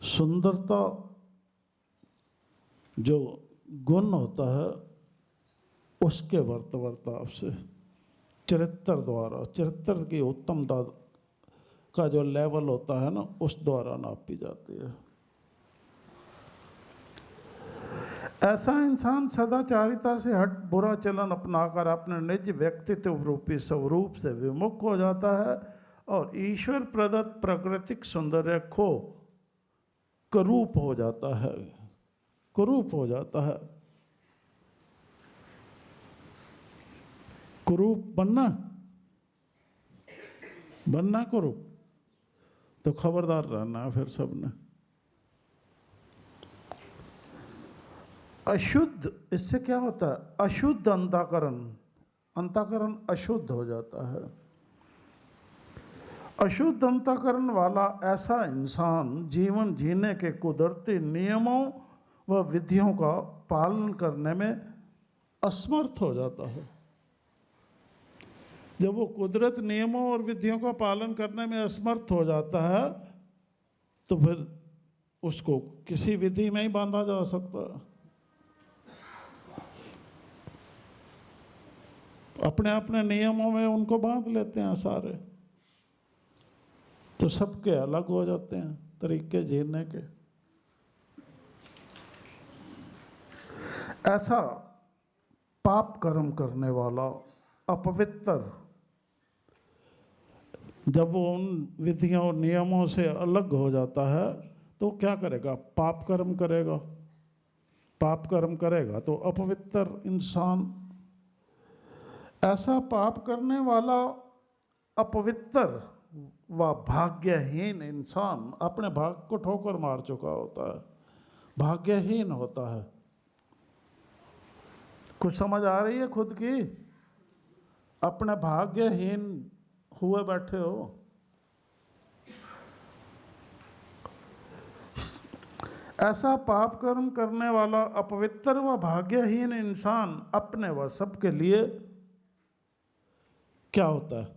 सुंदरता जो गुण होता है उसके वर्ताव से, चरित्र द्वारा, चरित्र की उत्तमता का जो लेवल होता है ना, उस द्वारा नापी जाती है। ऐसा इंसान सदाचारिता से हट बुरा चलन अपनाकर अपने निज व्यक्तित्व रूपी स्वरूप से विमुख हो जाता है और ईश्वर प्रदत्त प्राकृतिक सौंदर्य खो कुरूप हो जाता है। कुरूप हो जाता है। कुरूप बनना कुरूप, तो खबरदार रहना है फिर सबने। अशुद्ध, इससे क्या होता है? अशुद्ध अंतःकरण, अंतःकरण अशुद्ध हो जाता है। अशुद्ध अंतःकरण वाला ऐसा इंसान जीवन जीने के कुदरती नियमों व विधियों का पालन करने में असमर्थ हो जाता है। जब वो कुदरत नियमों और विधियों का पालन करने में असमर्थ हो जाता है तो फिर उसको किसी विधि में ही बांधा जा सकता है। अपने अपने नियमों में उनको बांध लेते हैं सारे, तो सबके अलग हो जाते हैं तरीके जीने के। ऐसा पाप कर्म करने वाला अपवित्र, जब वो उन विधियों और नियमों से अलग हो जाता है तो क्या करेगा? पाप कर्म करेगा। पाप कर्म करेगा तो अपवित्र इंसान। ऐसा पाप करने वाला अपवित्र व भाग्यहीन इंसान अपने भाग को ठोकर मार चुका होता है, भाग्यहीन होता है। कुछ समझ आ रही है खुद की? अपने भाग्यहीन हुए बैठे हो। ऐसा पाप कर्म करने वाला अपवित्र व भाग्यहीन इंसान अपने व सबके लिए क्या होता है?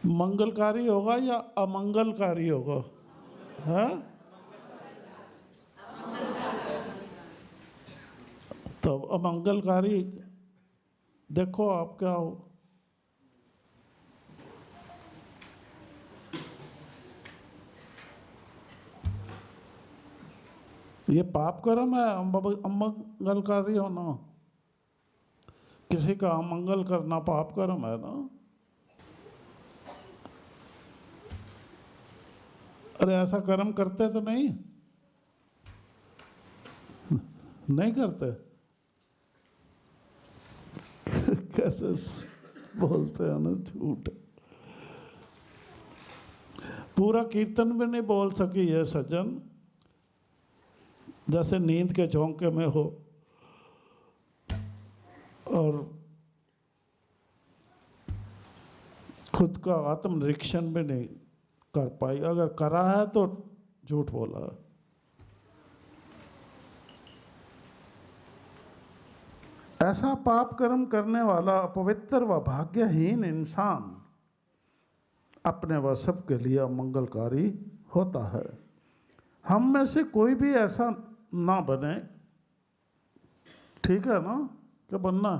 मंगलकारी होगा या अमंगलकारी होगा? है? तो अमंगलकारी देखो आप क्या हो। ये पाप कर्म है अमंगलकारी होना। किसी का अमंगल करना पाप कर्म है ना। अरे ऐसा कर्म करते तो नहीं? नहीं करते? कैसे बोलते हैं ना झूठ। पूरा कीर्तन भी नहीं बोल सकी ये सज्जन, जैसे नींद के झोंके में हो और खुद का आत्मनिरीक्षण भी नहीं कर पाई। अगर करा है तो झूठ बोला। ऐसा पाप कर्म करने वाला अपवित्र व भाग्यहीन इंसान अपने व सबके लिए अमंगलकारी होता है। हम में से कोई भी ऐसा ना बने। ठीक है ना? क्या बनना?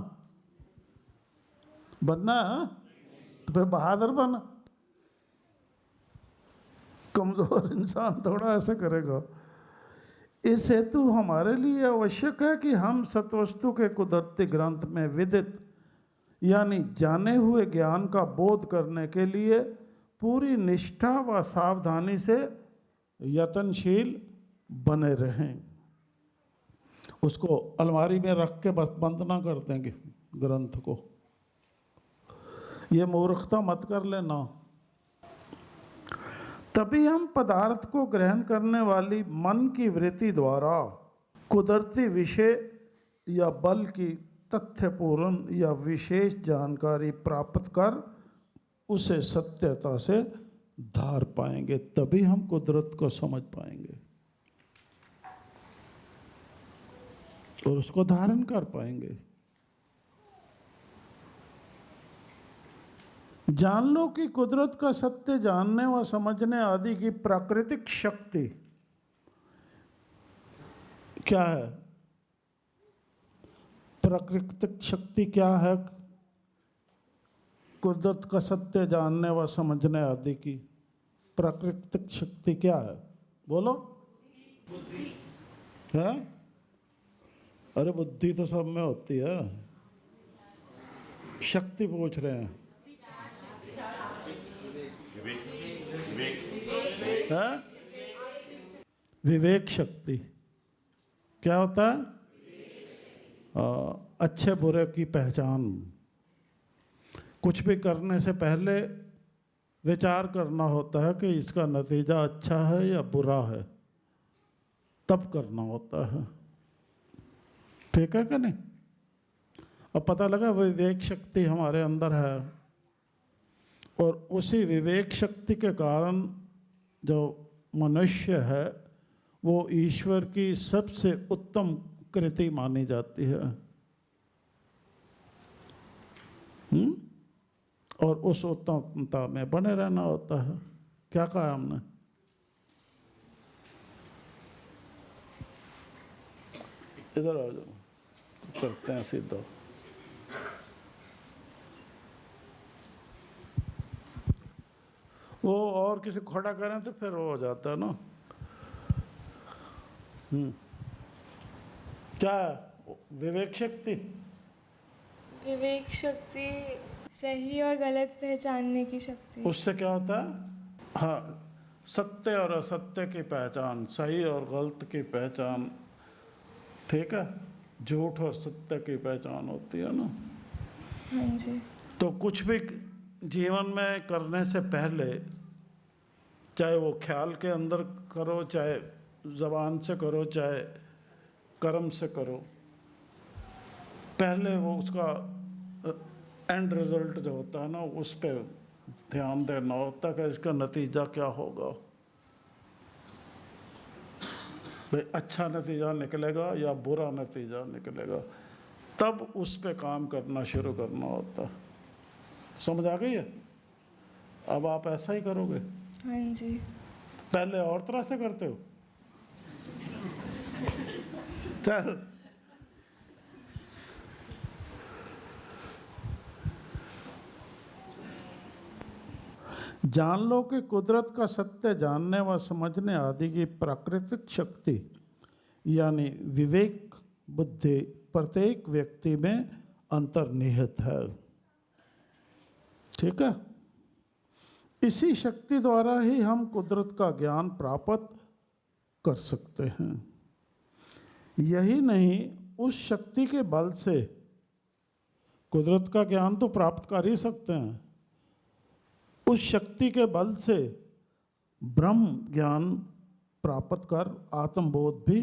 बनना है तो फिर बहादुर बना। कमजोर इंसान थोड़ा ऐसा करेगा। इस हेतु हमारे लिए आवश्यक है कि हम सत्वस्तु के कुदरती ग्रंथ में विदित यानी जाने हुए ज्ञान का बोध करने के लिए पूरी निष्ठा व सावधानी से यत्नशील बने रहें। उसको अलमारी में रख के बस बंद ना कर देंगे ग्रंथ को। ये मूर्खता मत कर लेना। तभी हम पदार्थ को ग्रहण करने वाली मन की वृत्ति द्वारा कुदरती विषय या बल की तथ्यपूर्ण या विशेष जानकारी प्राप्त कर उसे सत्यता से धार पाएंगे। तभी हम कुदरत को समझ पाएंगे और उसको धारण कर पाएंगे। जान लो कि कुदरत का सत्य जानने व समझने आदि की प्राकृतिक शक्ति क्या है? प्राकृतिक शक्ति क्या है? कुदरत का सत्य जानने व समझने आदि की प्राकृतिक शक्ति क्या है? बोलो। बुद्धि है? अरे बुद्धि तो सब में होती है। शक्ति पूछ रहे हैं। है? विवेक शक्ति क्या होता है? अच्छे बुरे की पहचान। कुछ भी करने से पहले विचार करना होता है कि इसका नतीजा अच्छा है या बुरा है, तब करना होता है। ठीक है कि नहीं? अब पता लगा विवेक शक्ति हमारे अंदर है और उसी विवेक शक्ति के कारण जो मनुष्य है वो ईश्वर की सबसे उत्तम कृति मानी जाती है। और उस उत्तमता में बने रहना होता है। क्या कहा हमने? इधर आ जाओ, करते हैं सीधा। वो और किसी को खड़ा करें तो फिर वो हो जाता है ना। क्या विवेक शक्ति?
विवेक शक्ति सही और गलत पहचानने की शक्ति।
उससे क्या होता है? हाँ, सत्य और असत्य की पहचान, सही और गलत की पहचान। ठीक है? झूठ और सत्य की पहचान होती है ना।
हाँ जी।
तो कुछ भी जीवन में करने से पहले, चाहे वो ख्याल के अंदर करो, चाहे ज़बान से करो, चाहे कर्म से करो, पहले वो उसका एंड रिजल्ट जो होता है ना उस पर ध्यान देना होता है कि इसका नतीजा क्या होगा। भाई अच्छा नतीजा निकलेगा या बुरा नतीजा निकलेगा, तब उस पे काम करना शुरू करना होता। समझ आ गई है? अब आप ऐसा ही करोगे?
हाँ जी।
पहले और तरह से करते हो? चल जान लो कि कुदरत का सत्य जानने व समझने आदि की प्राकृतिक शक्ति यानी विवेक बुद्धि प्रत्येक व्यक्ति में अंतर्निहित है। ठीक है? इसी शक्ति द्वारा ही हम कुदरत का ज्ञान प्राप्त कर सकते हैं। यही नहीं, उस शक्ति के बल से कुदरत का ज्ञान तो प्राप्त कर ही सकते हैं, उस शक्ति के बल से ब्रह्म ज्ञान प्राप्त कर आत्मबोध भी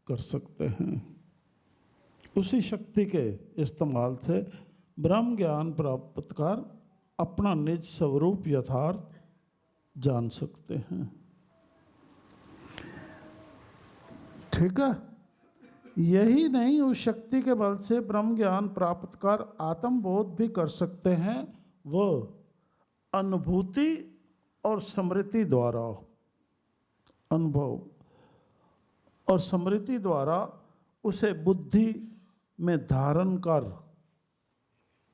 कर सकते हैं। उसी शक्ति के इस्तेमाल से ब्रह्म ज्ञान प्राप्त कर अपना निज स्वरूप यथार्थ जान सकते हैं। ठीक है? यही नहीं, उस शक्ति के बल से ब्रह्म ज्ञान प्राप्त कर आत्मबोध भी कर सकते हैं। वो अनुभूति और स्मृति द्वारा, अनुभव और स्मृति द्वारा उसे बुद्धि में धारण कर,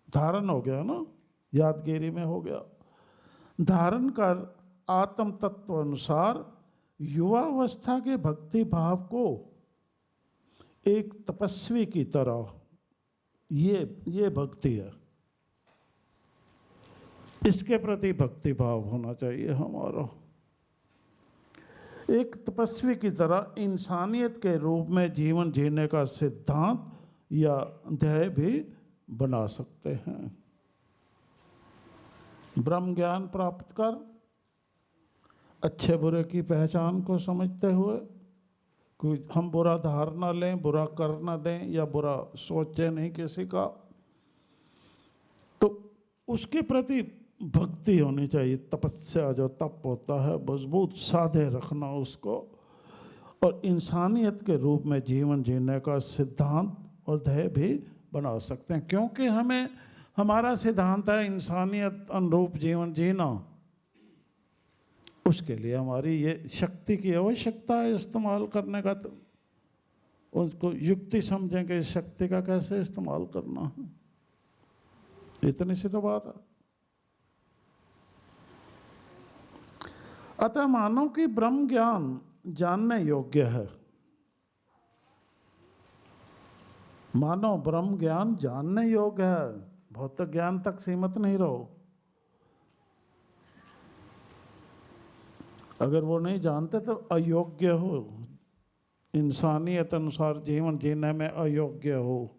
धारण हो गया ना, यादगिरी में हो गया, धारण कर आत्म तत्व अनुसार युवावस्था के भक्ति भाव को एक तपस्वी की तरह, ये भक्ति है, इसके प्रति भक्ति भाव होना चाहिए हमारा। एक तपस्वी की तरह इंसानियत के रूप में जीवन जीने का सिद्धांत या ध्येय भी बना सकते हैं। ब्रह्म ज्ञान प्राप्त कर अच्छे बुरे की पहचान को समझते हुए कोई हम बुरा धारणा लें, बुरा कर न दें या बुरा सोचें नहीं किसी का, तो उसके प्रति भक्ति होनी चाहिए। तपस्या जो तप होता है, मजबूत साधे रखना उसको, और इंसानियत के रूप में जीवन जीने का सिद्धांत और ध्येय भी बना सकते हैं। क्योंकि हमें, हमारा सिद्धांत है इंसानियत अनुरूप जीवन जीना, उसके लिए हमारी ये शक्ति की आवश्यकता है इस्तेमाल करने का। तो उसको युक्ति समझेंगे इस शक्ति का कैसे इस्तेमाल करना है, इतनी सी तो बात है। अतः मानो कि ब्रह्म ज्ञान जानने योग्य है। मानो ब्रह्म ज्ञान जानने योग्य है, भौतिक ज्ञान तक सीमित नहीं रहो। अगर वो नहीं जानते तो अयोग्य हो, इंसानियत अनुसार जीवन जीने में अयोग्य हो।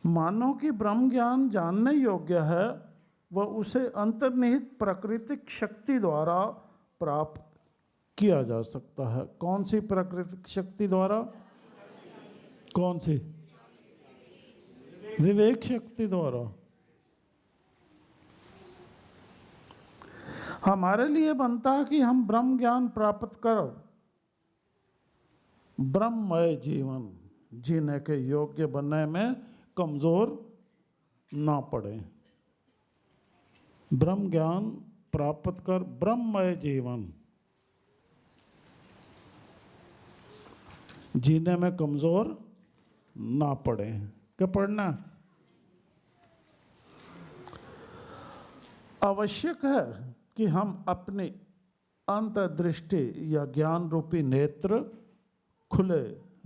मानो कि ब्रह्म ज्ञान जानने योग्य है, वह उसे अंतर्निहित प्राकृतिक शक्ति द्वारा प्राप्त किया जा सकता है। कौन सी प्राकृतिक शक्ति द्वारा? कौन सी? विवेक शक्ति द्वारा। हमारे लिए बनता है कि हम ब्रह्म ज्ञान प्राप्त कर ब्रह्ममय जीवन जीने के योग्य बनने में कमजोर ना पड़े। ब्रह्म ज्ञान प्राप्त कर ब्रह्ममय जीवन जीने में कमजोर ना पड़े। क्या पढ़ना? आवश्यक है कि हम अपनी अंतर्दृष्टि या ज्ञान रूपी नेत्र खुले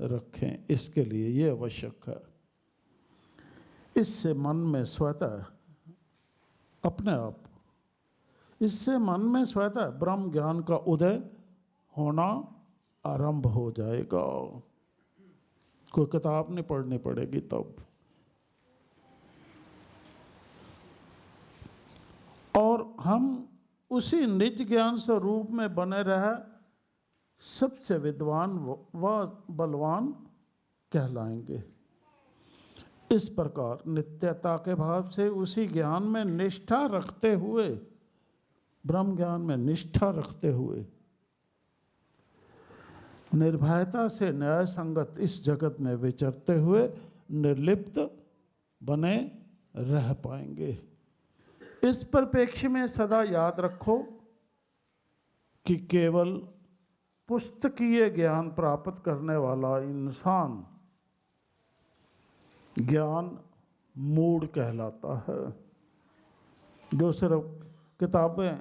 रखें। इसके लिए ये आवश्यक है। इससे मन में स्वतः अपने आप, इससे मन में स्वतः ब्रह्म ज्ञान का उदय होना आरंभ हो जाएगा। कोई किताब नहीं पढ़नी पड़ेगी तब। और हम उसी निज ज्ञान स्वरूप में बने रहे सबसे विद्वान व बलवान कहलाएंगे। इस प्रकार नित्यता के भाव से उसी ज्ञान में निष्ठा रखते हुए, ब्रह्म ज्ञान में निष्ठा रखते हुए निर्भयता से न्याय संगत इस जगत में विचरते हुए निर्लिप्त बने रह पाएंगे। इस परिप्रेक्ष्य में सदा याद रखो कि केवल पुस्तकीय ज्ञान प्राप्त करने वाला इंसान ज्ञान मूढ़ कहलाता है। जो सिर्फ किताबें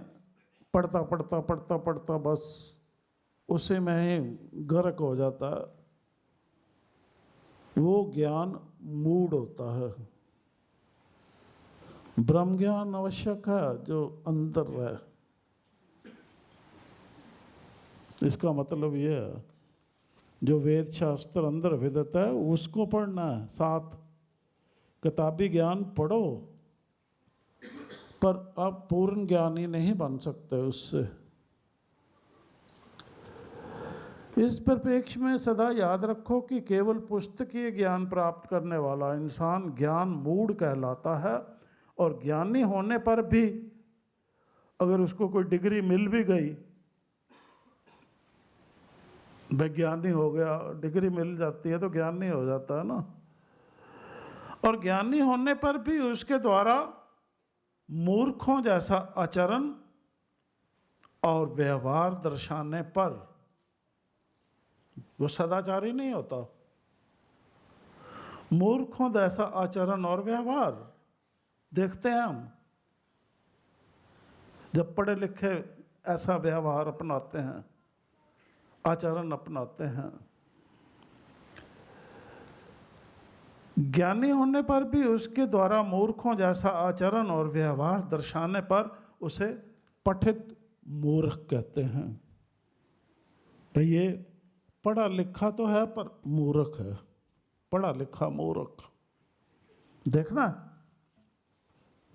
पढ़ता बस उसी में ही गर्क हो जाता है, वो ज्ञान मूढ़ होता है। ब्रह्म ज्ञान आवश्यक है जो अंदर रहे। इसका मतलब ये है जो वेद शास्त्र अंदर विदित है उसको पढ़ना है, साथ किताबी ज्ञान पढ़ो, पर आप पूर्ण ज्ञानी नहीं बन सकते उससे। इस परिप्रेक्ष्य में सदा याद रखो कि केवल पुस्तकीय ज्ञान प्राप्त करने वाला इंसान ज्ञान मूढ़ कहलाता है, और ज्ञानी होने पर भी अगर उसको कोई डिग्री मिल भी गई, वैज्ञानिक हो गया, डिग्री मिल जाती है तो ज्ञानी हो जाता है ना, और ज्ञानी होने पर भी उसके द्वारा मूर्खों जैसा आचरण और व्यवहार दर्शाने पर वो सदाचारी नहीं होता। मूर्खों जैसा आचरण और व्यवहार देखते हैं हम, जब पढ़े लिखे ऐसा व्यवहार अपनाते हैं, आचरण अपनाते हैं। ज्ञानी होने पर भी उसके द्वारा मूर्खों जैसा आचरण और व्यवहार दर्शाने पर उसे पठित मूर्ख कहते हैं। भाई ये पढ़ा लिखा तो है पर मूर्ख है, पढ़ा लिखा मूर्ख। देखना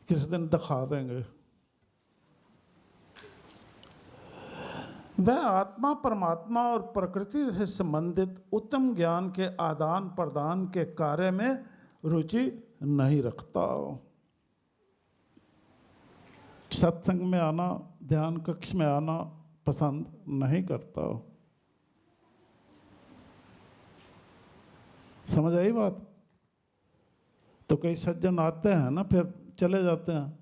किस दिन दिखा देंगे। वह आत्मा परमात्मा और प्रकृति से संबंधित उत्तम ज्ञान के आदान प्रदान के कार्य में रुचि नहीं रखता। सत्संग में आना, ध्यान कक्ष में आना पसंद नहीं करता। समझ आई बात? तो कई सज्जन आते हैं ना, फिर चले जाते हैं।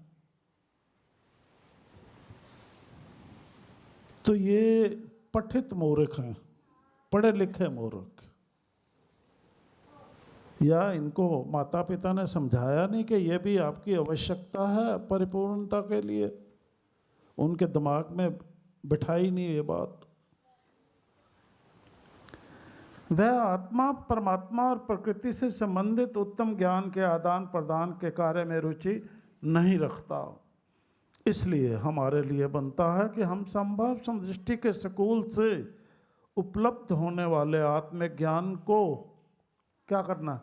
तो ये पठित मूर्ख हैं, पढ़े लिखे मूर्ख। या इनको माता पिता ने समझाया नहीं कि ये भी आपकी आवश्यकता है परिपूर्णता के लिए, उनके दिमाग में बिठाई नहीं ये बात। वह आत्मा परमात्मा और प्रकृति से संबंधित उत्तम ज्ञान के आदान प्रदान के कार्य में रुचि नहीं रखता। इसलिए हमारे लिए बनता है कि हम संभव समदृष्टि के स्कूल से उपलब्ध होने वाले आत्मिक ज्ञान को क्या करना,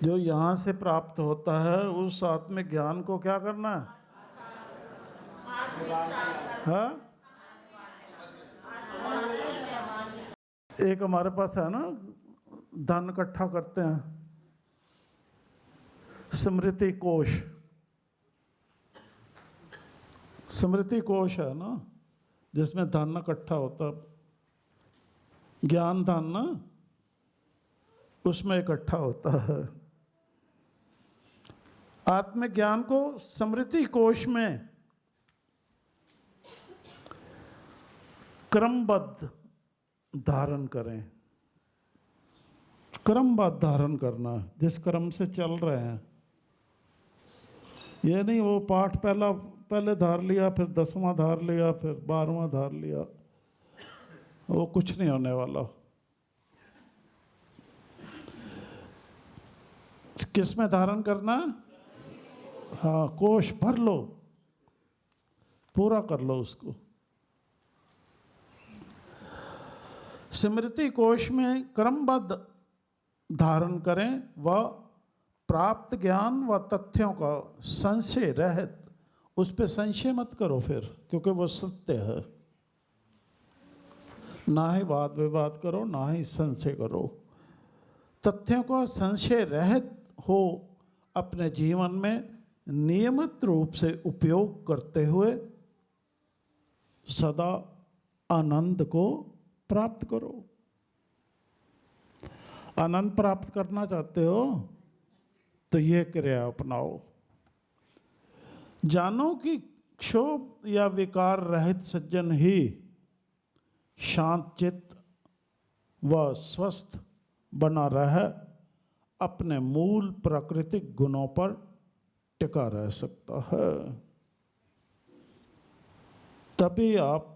जो यहाँ से प्राप्त होता है उस आत्मिक ज्ञान को क्या करना है? एक हमारे पास है ना, धन इकट्ठा करते हैं, स्मृति कोश। स्मृति कोश है ना, जिसमें धन इकट्ठा होता, ज्ञान धन ना उसमें इकट्ठा होता है। आत्मज्ञान को स्मृति कोश में क्रमबद्ध धारण करें। क्रमबद्ध धारण करना, जिस क्रम से चल रहे हैं। ये नहीं वो पाठ पहले धार लिया, फिर 10वां धार लिया, फिर 12वां धार लिया, वो कुछ नहीं होने वाला। किस में धारण करना? हाँ, कोश भर लो, पूरा कर लो उसको। स्मृति कोश में क्रमबद्ध धारण करें व प्राप्त ज्ञान व तथ्यों का संशय रहित, उस पर संशय मत करो फिर, क्योंकि वो सत्य है। ना ही वाद विवाद करो, ना ही संशय करो। तथ्यों का संशय रहित हो अपने जीवन में नियमित रूप से उपयोग करते हुए सदा आनंद को प्राप्त करो। आनंद प्राप्त करना चाहते हो तो ये क्रिया अपनाओ। जानो कि क्षोभ या विकार रहित सज्जन ही शांत चित्त व स्वस्थ बना रह अपने मूल प्राकृतिक गुणों पर टिका रह सकता है। तभी आप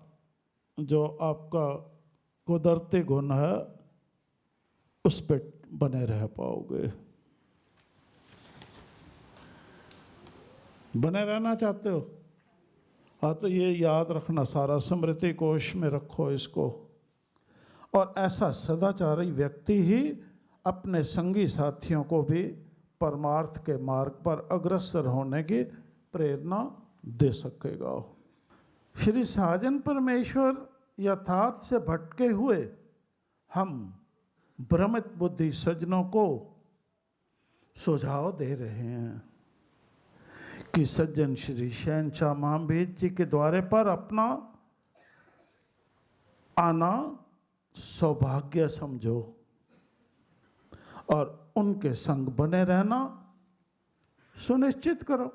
जो आपका कुदरती गुण है उस पर बने रह पाओगे। बने रहना चाहते हो? हाँ, तो ये याद रखना, सारा स्मृति कोश में रखो इसको। और ऐसा सदाचारी व्यक्ति ही अपने संगी साथियों को भी परमार्थ के मार्ग पर अग्रसर होने की प्रेरणा दे सकेगा। श्री साजन परमेश्वर यथार्थ से भटके हुए हम भ्रमित बुद्धि सज्जनों को सुझाव दे रहे हैं कि सज्जन श्री शहंशाह महावीर जी के द्वारे पर अपना आना सौभाग्य समझो और उनके संग बने रहना सुनिश्चित करो।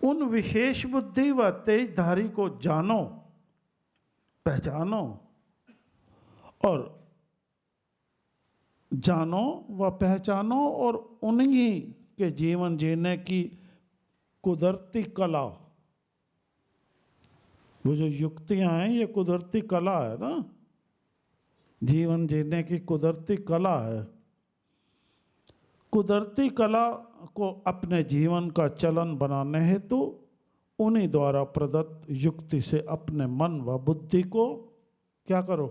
उन विशेष बुद्धि व तेजधारी को जानो, पहचानो और जानो व पहचानो और उन्हीं के जीवन जीने की कुदरती कला, वो जो युक्तियां हैं ये कुदरती कला है ना, जीवन जीने की कुदरती कला है। कुदरती कला को अपने जीवन का चलन बनाने हेतु उन्हीं द्वारा प्रदत्त युक्ति से अपने मन व बुद्धि को क्या करो,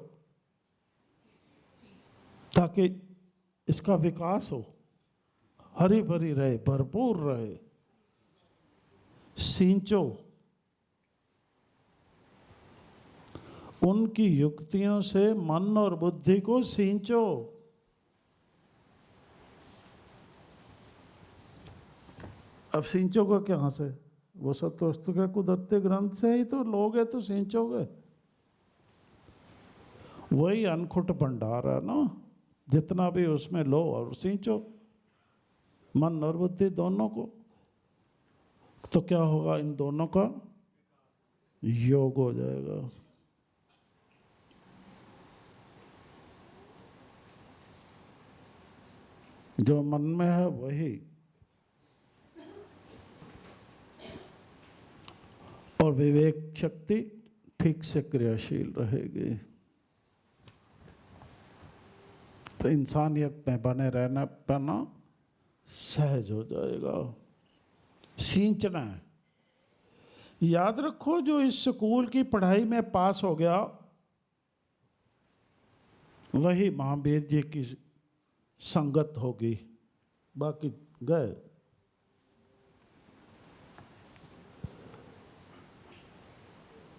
ताकि इसका विकास हो, हरी भरी रहे, भरपूर रहे। सींचो, उनकी युक्तियों से मन और बुद्धि को सींचो। अब सींचोगे कहाँ से? वो सब तो के कुदरती ग्रंथ से ही तो लोगे तो सींचोगे। वही अनखुट भंडार है ना, जितना भी उसमें लो और सींचो, मन और बुद्धि दोनों को। तो क्या होगा? इन दोनों का योग हो जाएगा। जो मन में है वही, और विवेक शक्ति ठीक से क्रियाशील रहेगी। तो इंसानियत में बने रहना पाना सहज हो जाएगा। सींचना है। याद रखो, जो इस स्कूल की पढ़ाई में पास हो गया वही महावीर जी की संगत होगी, बाकी गए।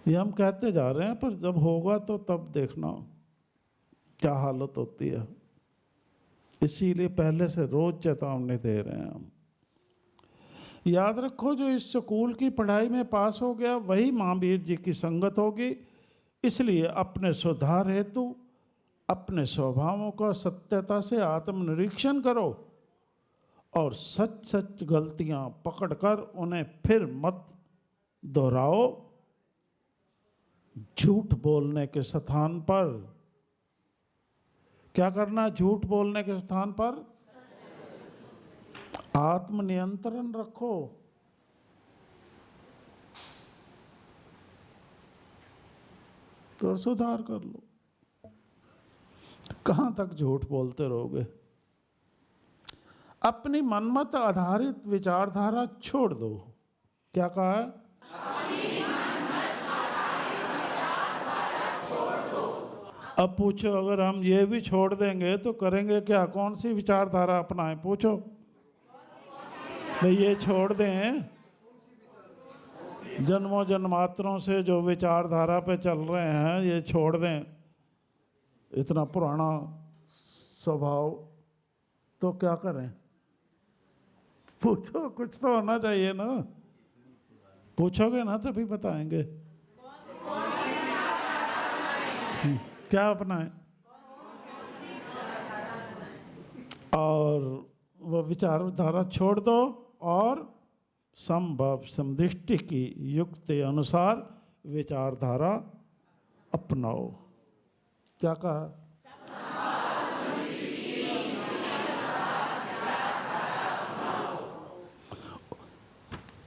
ये हम कहते जा रहे हैं, पर जब होगा तो तब देखना क्या हालत होती है। इसीलिए पहले से रोज चेतावनी दे रहे हैं हम। याद रखो, जो इस स्कूल की पढ़ाई में पास हो गया वही महावीर जी की संगत होगी। इसलिए अपने सुधार हेतु अपने स्वभावों का सत्यता से आत्मनिरीक्षण करो और सच सच गलतियां पकड़कर उन्हें फिर मत दोहराओ। झूठ बोलने के स्थान पर क्या करना? झूठ बोलने के स्थान पर आत्मनियंत्रण रखो। तो सुधार कर लो। कहां तक झूठ बोलते रहोगे? अपनी मनमत आधारित विचारधारा छोड़ दो। क्या कहा है? अब पूछो, अगर हम ये भी छोड़ देंगे तो करेंगे क्या? कौन सी विचारधारा अपनाएं? पूछो भाई, ये छोड़ दें, जन्मों जन्मांतरों से जो विचारधारा पे चल रहे हैं ये छोड़ दें, इतना पुराना स्वभाव, तो क्या करें? पूछो, कुछ तो होना चाहिए ना। पूछोगे ना तभी बताएंगे। क्या अपनाएं? और वह विचारधारा छोड़ दो और संभव समदृष्टि की युक्ति अनुसार विचारधारा अपनाओ। क्या कहा?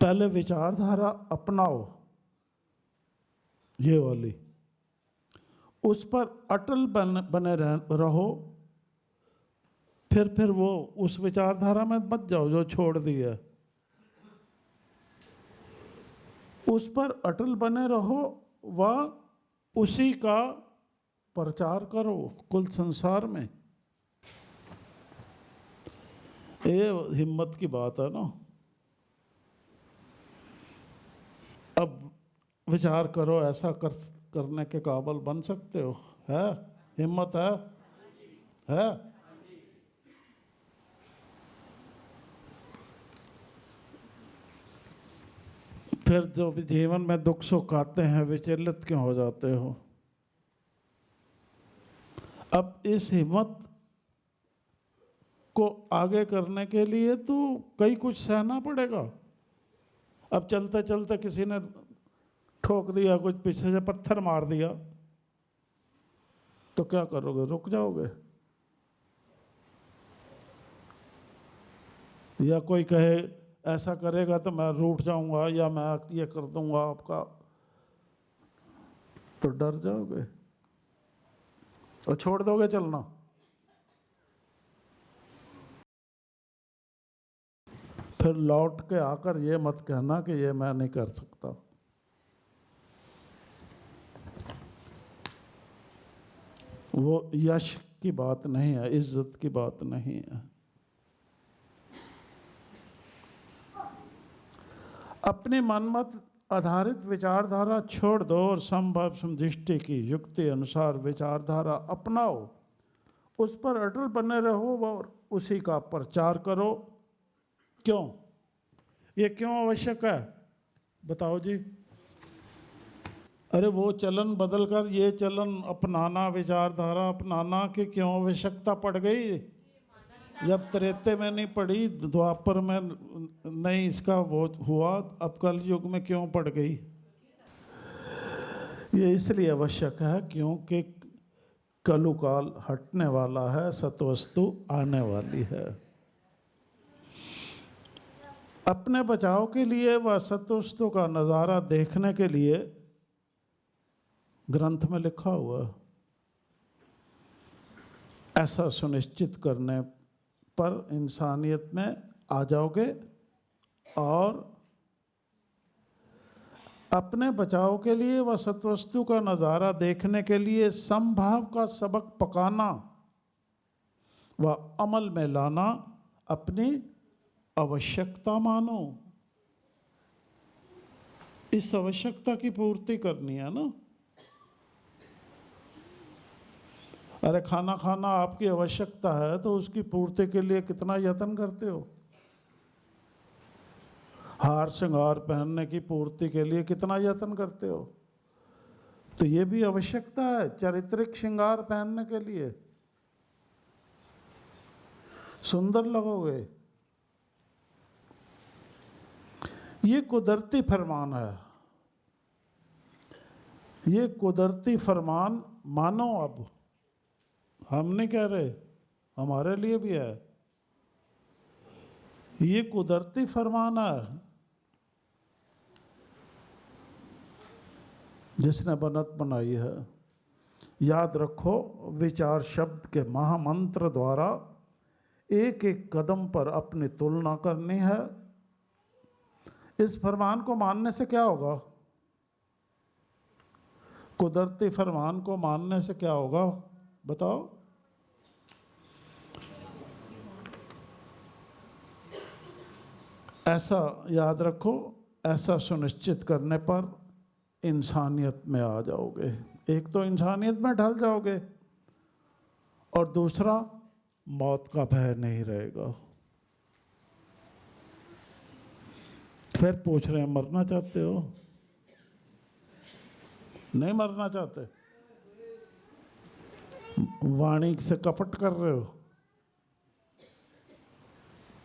पहले विचारधारा अपनाओ, ये वाली, उस पर अटल बने रहो। फिर वो उस विचारधारा में मत जाओ जो छोड़ दी है, उस पर अटल बने रहो व उसी का प्रचार करो कुल संसार में। ये हिम्मत की बात है ना। अब विचार करो, ऐसा करने के काबिल बन सकते हो? है हिम्मत? है? फिर जो भी जीवन में दुख सुख आते हैं विचलित क्यों हो जाते हो? अब इस हिम्मत को आगे करने के लिए तो कई कुछ सहना पड़ेगा। अब चलते चलते किसी ने ठोक दिया, कुछ पीछे से पत्थर मार दिया, तो क्या करोगे? रुक जाओगे? या कोई कहे ऐसा करेगा तो मैं रूठ जाऊंगा या मैं ये कर दूंगा आपका, तो डर जाओगे और छोड़ दोगे चलना। फिर लौट के आकर ये मत कहना कि ये मैं नहीं कर सकता। वो यश की बात नहीं है, इज्जत की बात नहीं है। अपने मनमत आधारित विचारधारा छोड़ दो और संभव समदृष्टि की युक्ति अनुसार विचारधारा अपनाओ, उस पर अटल बने रहो और उसी का प्रचार करो। क्यों? ये क्यों आवश्यक है? बताओ जी। अरे वो चलन बदल कर ये चलन अपनाना, विचारधारा अपनाना की क्यों आवश्यकता पड़ गई? जब त्रेते में नहीं पड़ी, द्वापर में नहीं इसका वो हुआ, अब कल युग में क्यों पड़ गई? ये इसलिए आवश्यक है क्योंकि कलुकाल हटने वाला है, सतवस्तु आने वाली है। अपने बचाव के लिए व सतवस्तु का नज़ारा देखने के लिए ग्रंथ में लिखा हुआ, ऐसा सुनिश्चित करने पर इंसानियत में आ जाओगे और अपने बचाव के लिए व सतवस्तु का नज़ारा देखने के लिए संभाव का सबक पकाना व अमल में लाना अपनी आवश्यकता मानो। इस आवश्यकता की पूर्ति करनी है ना। अरे खाना खाना आपकी आवश्यकता है तो उसकी पूर्ति के लिए कितना यत्न करते हो? हार श्रृंगार पहनने की पूर्ति के लिए कितना यत्न करते हो? तो ये भी आवश्यकता है, चारित्रिक श्रृंगार पहनने के लिए सुंदर लगोगे। ये कुदरती फरमान है, ये कुदरती फरमान मानो। अब हम नहीं कह रहे, हमारे लिए भी है। ये कुदरती फरमान है जिसने बनत बनाई है। याद रखो, विचार शब्द के महामंत्र द्वारा एक एक कदम पर अपनी तुलना करनी है। इस फरमान को मानने से क्या होगा? कुदरती फरमान को मानने से क्या होगा बताओ? ऐसा याद रखो, ऐसा सुनिश्चित करने पर इंसानियत में आ जाओगे। एक तो इंसानियत में ढल जाओगे और दूसरा मौत का भय नहीं रहेगा। फिर पूछ रहे हैं मरना चाहते हो? नहीं मरना चाहते? वाणी से कपट कर रहे हो?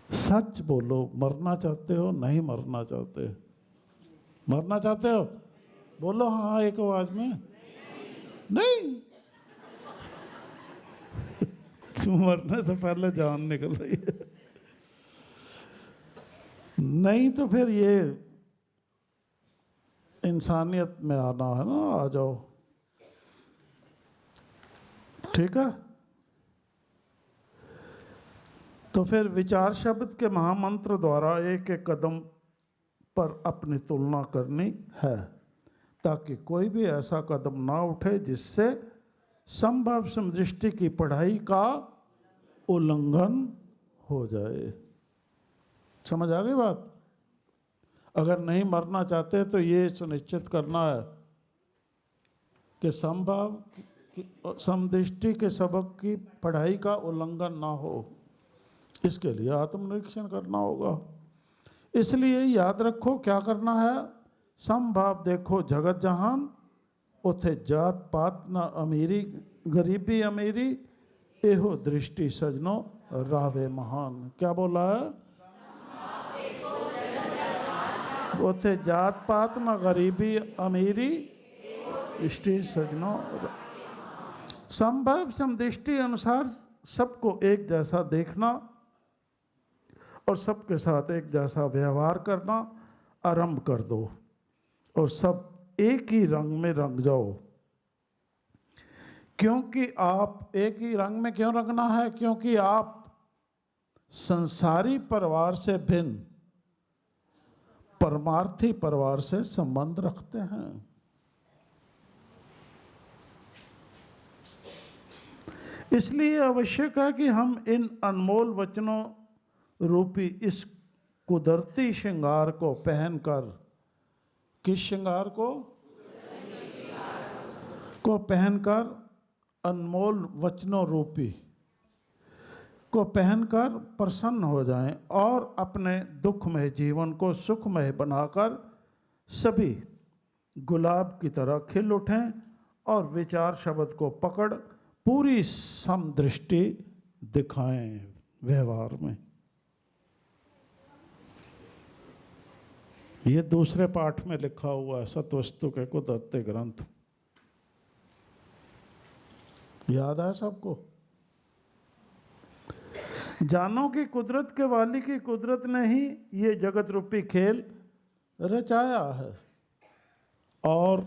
सच बोलो, मरना चाहते हो? नहीं मरना चाहते? मरना चाहते हो? बोलो हाँ एक आवाज में। नहीं। तुम मरने से पहले जान निकल रही है। नहीं तो फिर ये इंसानियत में आना है ना, आ जाओ। ठीक है। तो फिर विचार शब्द के महामंत्र द्वारा एक एक कदम पर अपनी तुलना करनी है, ताकि कोई भी ऐसा कदम ना उठे जिससे संभव समदृष्टि की पढ़ाई का उल्लंघन हो जाए। समझ आ गई बात? अगर नहीं मरना चाहते तो ये सुनिश्चित करना है कि संभव समदृष्टि के सबक की पढ़ाई का उल्लंघन ना हो। इसके लिए आत्मनिरीक्षण करना होगा। इसलिए याद रखो क्या करना है। समभाव देखो जगत जहान, उथे जात पात न अमीरी गरीबी अमीरी, एहो दृष्टि सजनो रावे महान। क्या बोला है? उथे जात पात न गरीबी अमीरी, दृष्टि सजनो। संभव समदृष्टि अनुसार सबको एक जैसा देखना और सबके साथ एक जैसा व्यवहार करना आरंभ कर दो, और सब एक ही रंग में रंग जाओ। क्योंकि आप एक ही रंग में क्यों रंगना है? क्योंकि आप संसारी परिवार से भिन्न परमार्थी परिवार से संबंध रखते हैं। इसलिए आवश्यक है कि हम इन अनमोल वचनों रूपी इस कुदरती श्रृंगार को पहनकर, किस श्रृंगार को पहनकर, अनमोल वचनों रूपी को पहनकर प्रसन्न हो जाएं और अपने दुखमय जीवन को सुखमय बनाकर सभी गुलाब की तरह खिल उठें और विचार शब्द को पकड़ पूरी समदृष्टि दिखाएं व्यवहार में। ये दूसरे पाठ में लिखा हुआ है सत्वस्तु के कुदरती ग्रंथ। याद है सबको? जानो कि कुदरत के वाली की कुदरत ने ही ये जगत रूपी खेल रचाया है। और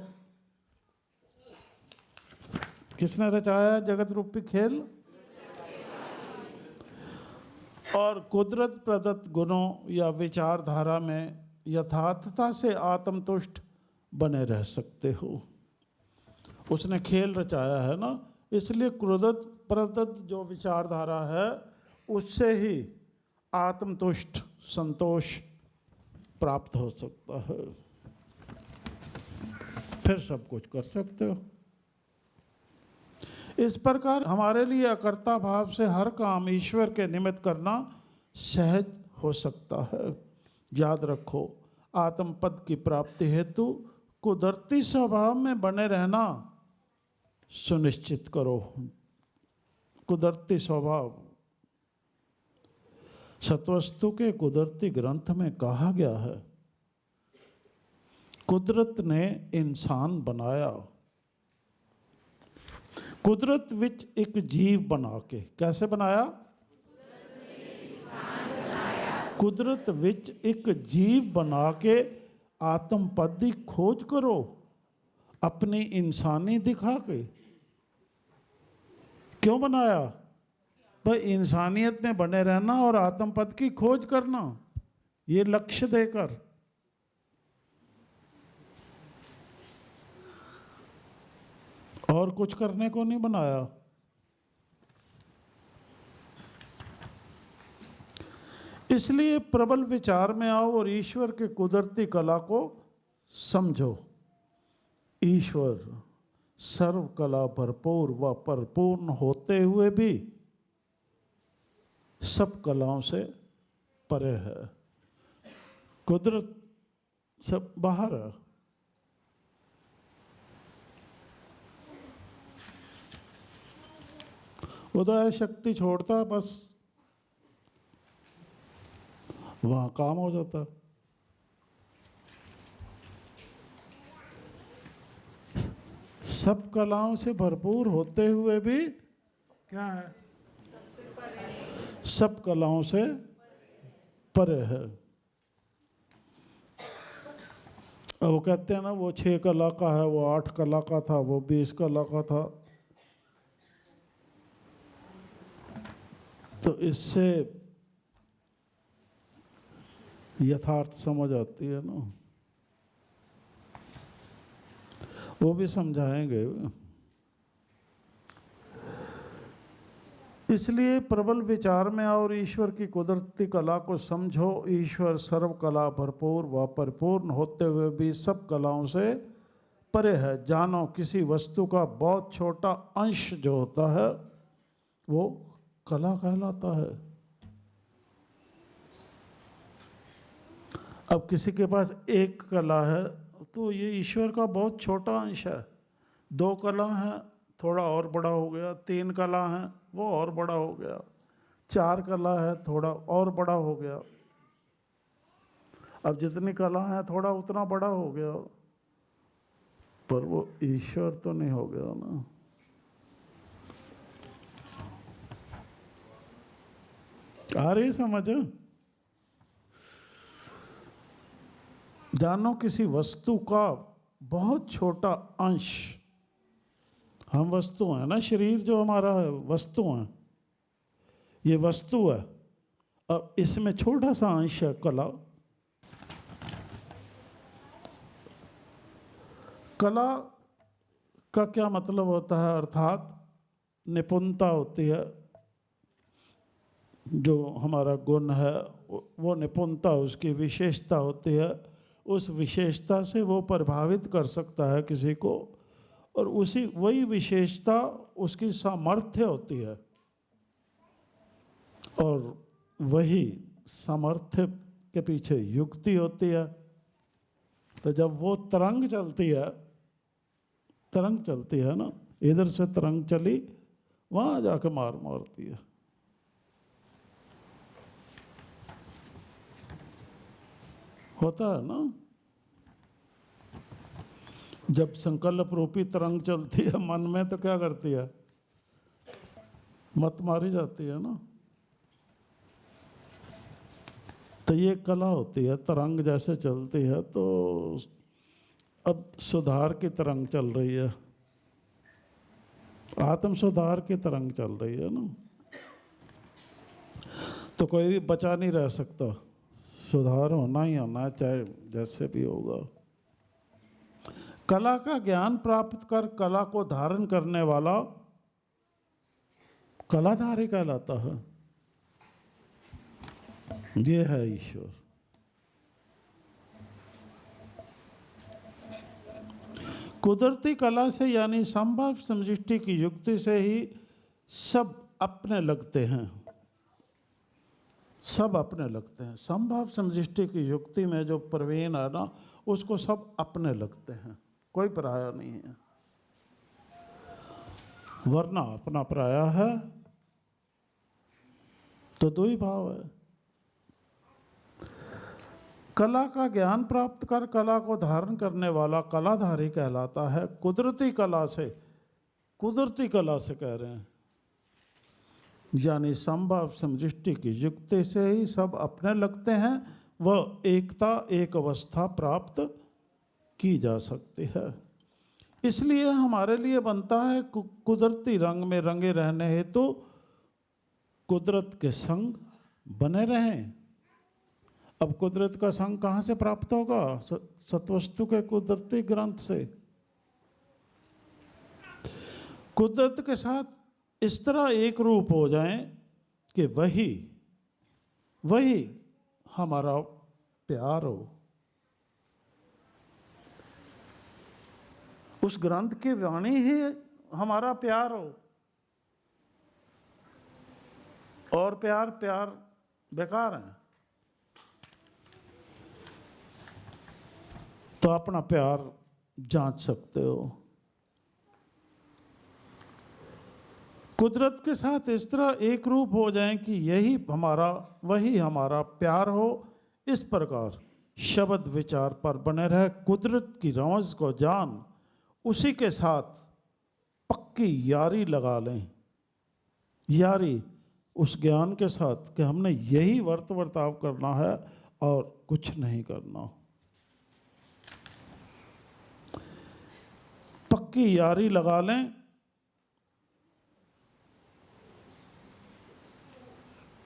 किसने रचाया है जगत रूपी खेल? और कुदरत प्रदत्त गुणों या विचारधारा में यथार्थता से आत्मतुष्ट बने रह सकते हो। उसने खेल रचाया है ना, इसलिए कुदरत प्रदत्त जो विचारधारा है उससे ही आत्मतुष्ट संतोष प्राप्त हो सकता है। फिर सब कुछ कर सकते हो। इस प्रकार हमारे लिए अकर्ता भाव से हर काम ईश्वर के निमित्त करना सहज हो सकता है। याद रखो, आत्मपद की प्राप्ति हेतु कुदरती स्वभाव में बने रहना सुनिश्चित करो। कुदरती स्वभाव सत्वस्तु के कुदरती ग्रंथ में कहा गया है। कुदरत ने इंसान बनाया, कुदरत विच एक जीव बना के। कैसे बनाया? कुदरत विच एक जीव बना के आत्मपद की खोज करो, अपनी इंसानी दिखा के। क्यों बनाया? भाई इंसानियत में बने रहना और आत्मपद की खोज करना, ये लक्ष्य देकर। और कुछ करने को नहीं बनाया। इसलिए प्रबल विचार में आओ और ईश्वर के कुदरती कला को समझो। ईश्वर सर्व कला भरपूर व परिपूर्ण होते हुए भी सब कलाओं से परे है। कुदरत सब बाहर है। उदय शक्ति छोड़ता है, बस वहां काम हो जाता। सब कलाओं से भरपूर होते हुए भी क्या है, सब कलाओं से परे है। अब वो कहते हैं ना, वो 6 कला का है, वो 8 कला का था, वो 20 कला का था। तो इससे यथार्थ समझ आती है ना, वो भी समझाएंगे। इसलिए प्रबल विचार में और ईश्वर की कुदरती कला को समझो। ईश्वर सर्व कला भरपूर व परिपूर्ण होते हुए भी सब कलाओं से परे है। जानो किसी वस्तु का बहुत छोटा अंश जो होता है वो कला कहलाता है। अब किसी के पास एक कला है तो ये ईश्वर का बहुत छोटा अंश है। 2 कला हैं, थोड़ा और बड़ा हो गया। 3 कला हैं, वो और बड़ा हो गया। 4 कला है, थोड़ा और बड़ा हो गया। अब जितनी कला है थोड़ा उतना बड़ा हो गया, पर वो ईश्वर तो नहीं हो गया ना। आ रही समझ? जानो किसी वस्तु का बहुत छोटा अंश, हम वस्तु हैं ना, शरीर जो हमारा है वस्तु है, ये वस्तु है। अब इसमें छोटा सा अंश है कला। कला का क्या मतलब होता है? अर्थात निपुणता होती है। जो हमारा गुण है वो निपुणता, उसकी विशेषता होती है। उस विशेषता से वो प्रभावित कर सकता है किसी को, और उसी वही विशेषता उसकी सामर्थ्य होती है, और वही सामर्थ्य के पीछे युक्ति होती है। तो जब वो तरंग चलती है ना, इधर से तरंग चली, वहां जाके मारती है। होता है ना, जब संकल्प रूपी तरंग चलती है मन में तो क्या करती है? मत मारी जाती है ना। तो ये कला होती है, तरंग जैसे चलती है। तो अब सुधार की तरंग चल रही है, आत्म सुधार की तरंग चल रही है ना। तो कोई भी बचा नहीं रह सकता, सुधार होना ही होना, चाहे जैसे भी होगा। कला का ज्ञान प्राप्त कर कला को धारण करने वाला कलाधारी कहलाता है। ये है ईश्वर। कुदरती कला से यानी संभव समष्टि की युक्ति से ही सब अपने लगते हैं। सब अपने लगते हैं। संभव समष्टि की युक्ति में जो प्रवीण है ना, उसको सब अपने लगते हैं, कोई पराया नहीं है। वरना अपना पराया है तो दो ही भाव है। कला का ज्ञान प्राप्त कर कला को धारण करने वाला कलाधारी कहलाता है। कुदरती कला से कह रहे हैं, यानी संभव समष्टि की युक्ति से ही सब अपने लगते हैं। वह एकता, एक अवस्था प्राप्त की जा सकती है। इसलिए हमारे लिए बनता है कुदरती रंग में रंगे रहने हेतु कुदरत के संग बने रहें। अब कुदरत का संग कहाँ से प्राप्त होगा? सत्वस्तु के कुदरती ग्रंथ से। कुदरत के साथ इस तरह एक रूप हो जाएं कि वही हमारा प्यार हो। उस ग्रंथ की वाणी ही हमारा प्यार हो। और प्यार बेकार है। तो अपना प्यार जांच सकते हो। कुदरत के साथ इस तरह एक रूप हो जाएं कि यही हमारा वही हमारा प्यार हो। इस प्रकार शब्द विचार पर बने रहे, कुदरत की रमज को जान, उसी के साथ पक्की यारी लगा लें। यारी उस ज्ञान के साथ कि हमने यही वर्ताव करना है और कुछ नहीं करना। पक्की यारी लगा लें,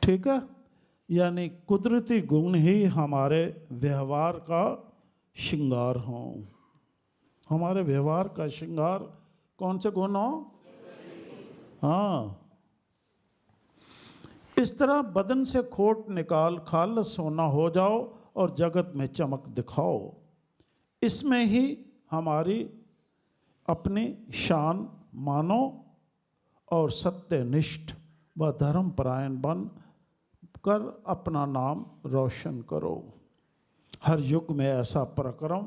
ठीक है। यानी कुदरती गुण ही हमारे व्यवहार का श्रृंगार हो। हमारे व्यवहार का श्रृंगार कौन से गुण हो? हाँ। इस तरह बदन से खोट निकाल खालस सोना हो जाओ और जगत में चमक दिखाओ। इसमें ही हमारी अपनी शान मानो और सत्यनिष्ठ व धर्मपरायण बन कर अपना नाम रोशन करो। हर युग में ऐसा पराक्रम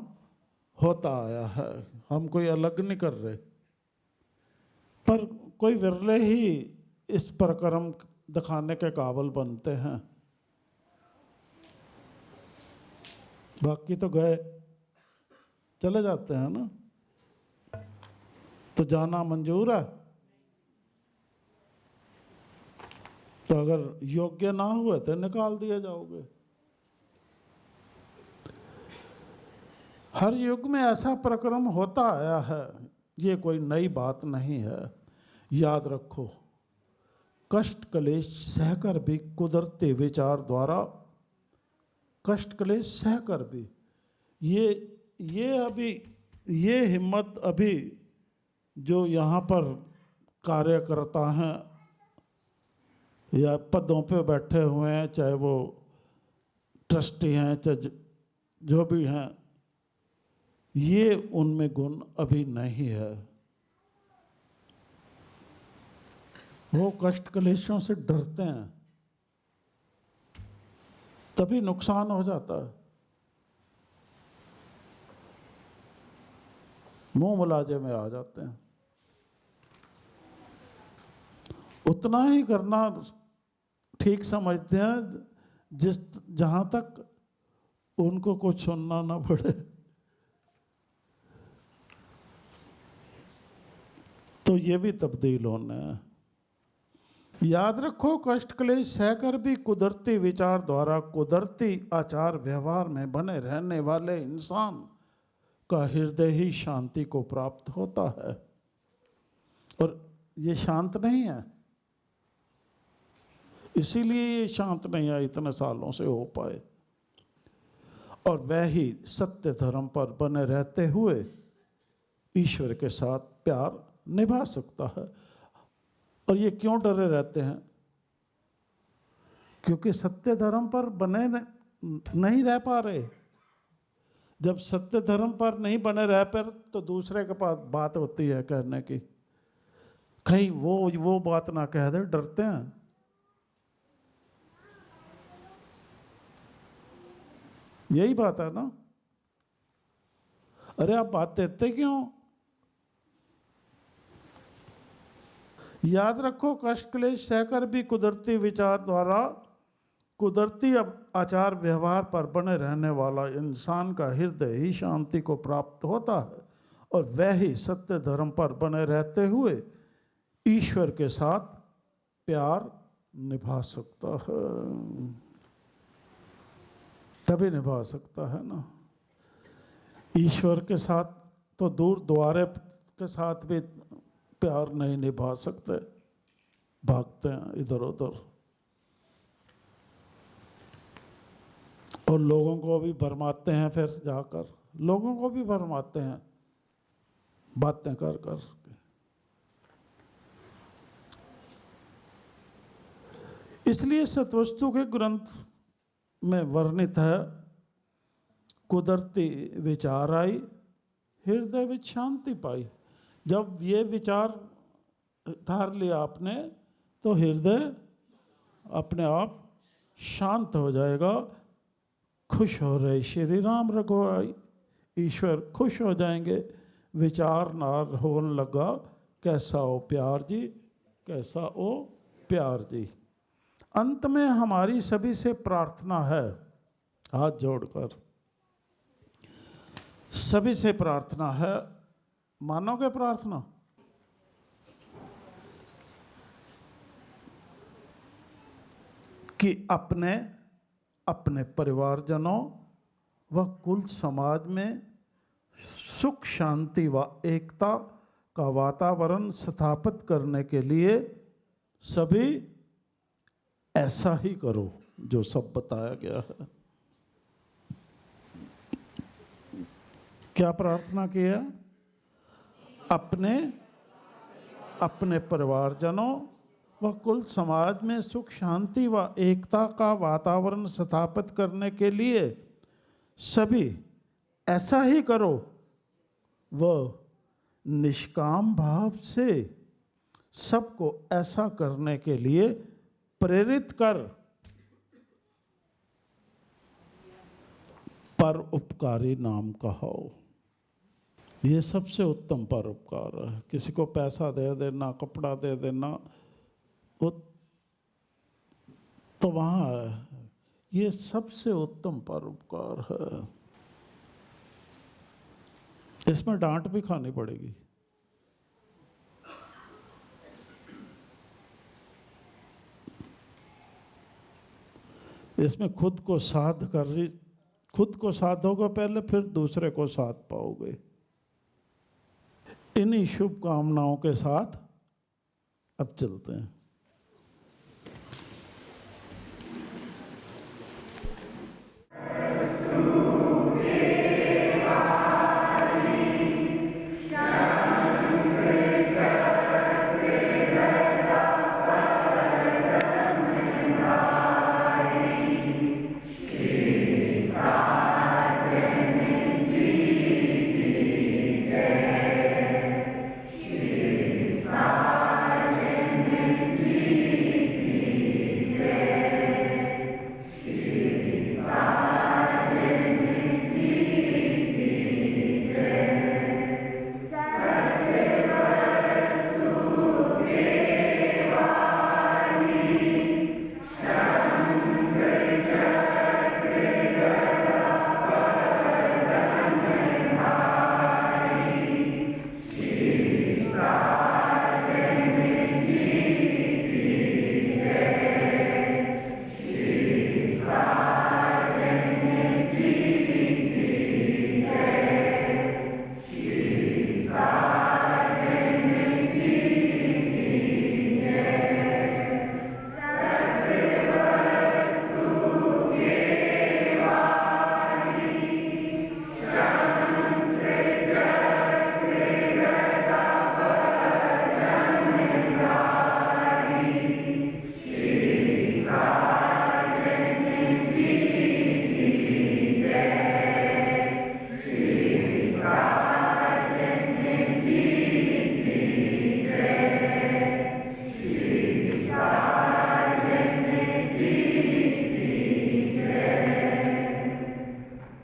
होता आया है, हम कोई अलग नहीं कर रहे, पर कोई विरले ही इस पराक्रम दिखाने के काबिल बनते हैं, बाकी तो गए चले जाते हैं ना। तो जाना मंजूर है, तो अगर योग्य ना हुए तो निकाल दिए जाओगे। हर युग में ऐसा प्रक्रम होता आया है, ये कोई नई बात नहीं है। याद रखो, कष्ट क्लेश सहकर भी कुदरती विचार द्वारा, कष्ट क्लेश सहकर भी ये हिम्मत अभी जो यहाँ पर कार्य करता है या पदों पे बैठे हुए हैं, चाहे वो ट्रस्टी हैं चाहे जो भी हैं, ये उनमें गुण अभी नहीं है। वो कष्ट क्लेशों से डरते हैं, तभी नुकसान हो जाता है। मुंह मुलाजे में आ जाते हैं। उतना ही करना ठीक समझते हैं जहां तक उनको कुछ सुनना ना पड़े। तो ये भी तब्दील होना है। याद रखो, कष्ट क्लेश सहकर भी कुदरती विचार द्वारा कुदरती आचार व्यवहार में बने रहने वाले इंसान का हृदय ही शांति को प्राप्त होता है। और ये शांत नहीं है, इसीलिए ये शांत नहीं है, इतने सालों से हो पाए। और वह ही सत्य धर्म पर बने रहते हुए ईश्वर के साथ प्यार निभा सकता है। और ये क्यों डरे रहते हैं? क्योंकि सत्य धर्म पर बने नहीं रह पा रहे। जब सत्य धर्म पर नहीं बने रह पर तो दूसरे के पास बात होती है कहने की, कहीं वो बात ना कह दे, डरते हैं। यही बात है ना। अरे आप बात देते क्यों? याद रखो, कष्ट क्लेश सहकर भी कुदरती विचार द्वारा कुदरती आचार व्यवहार पर बने रहने वाला इंसान का हृदय ही शांति को प्राप्त होता है। और वह ही सत्य धर्म पर बने रहते हुए ईश्वर के साथ प्यार निभा सकता है। तभी निभा सकता है ना। ईश्वर के साथ तो दूर द्वारे के साथ भी प्यार नहीं निभा सकते, भागते हैं इधर उधर। और लोगों को भी भरमाते हैं, फिर जाकर लोगों को भी भरमाते हैं बातें कर कर के। इसलिए सतवस्तु के ग्रंथ में वर्णित है, कुदरती विचार आई, हृदय में शांति पाई। जब ये विचार धार लिया आपने तो हृदय अपने आप शांत हो जाएगा। खुश हो रहे श्री राम रघुराई, ईश्वर खुश हो जाएंगे। विचार नार होने लगा, कैसा हो प्यार जी, कैसा ओ प्यार जी। अंत में हमारी सभी से प्रार्थना है, हाथ जोड़कर सभी से प्रार्थना है, मानोगे प्रार्थना? कि अपने अपने परिवारजनों व कुल समाज में सुख शांति व एकता का वातावरण स्थापित करने के लिए सभी ऐसा ही करो जो सब बताया गया है। क्या प्रार्थना किया? अपने अपने परिवारजनों व कुल समाज में सुख शांति व एकता का वातावरण स्थापित करने के लिए सभी ऐसा ही करो व निष्काम भाव से सबको ऐसा करने के लिए प्रेरित कर परोपकारी नाम कहो। ये सबसे उत्तम परोपकार है। किसी को पैसा दे देना, कपड़ा दे देना, वो तो वहाँ है। ये सबसे उत्तम परोपकार है। इसमें डांट भी खानी पड़ेगी। इसमें खुद को साधोगे पहले, फिर दूसरे को साध पाओगे। इन्हीं शुभकामनाओं के साथ अब चलते हैं।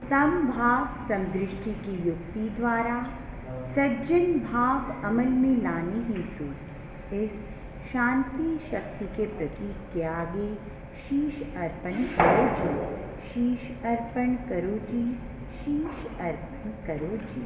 समभाव समदृष्टि की युक्ति द्वारा सज्जन भाव अमल में लाने हेतु इस शांति शक्ति के प्रतीक के आगे शीश अर्पण करो जी, शीश अर्पण करो जी, शीश अर्पण करो जी।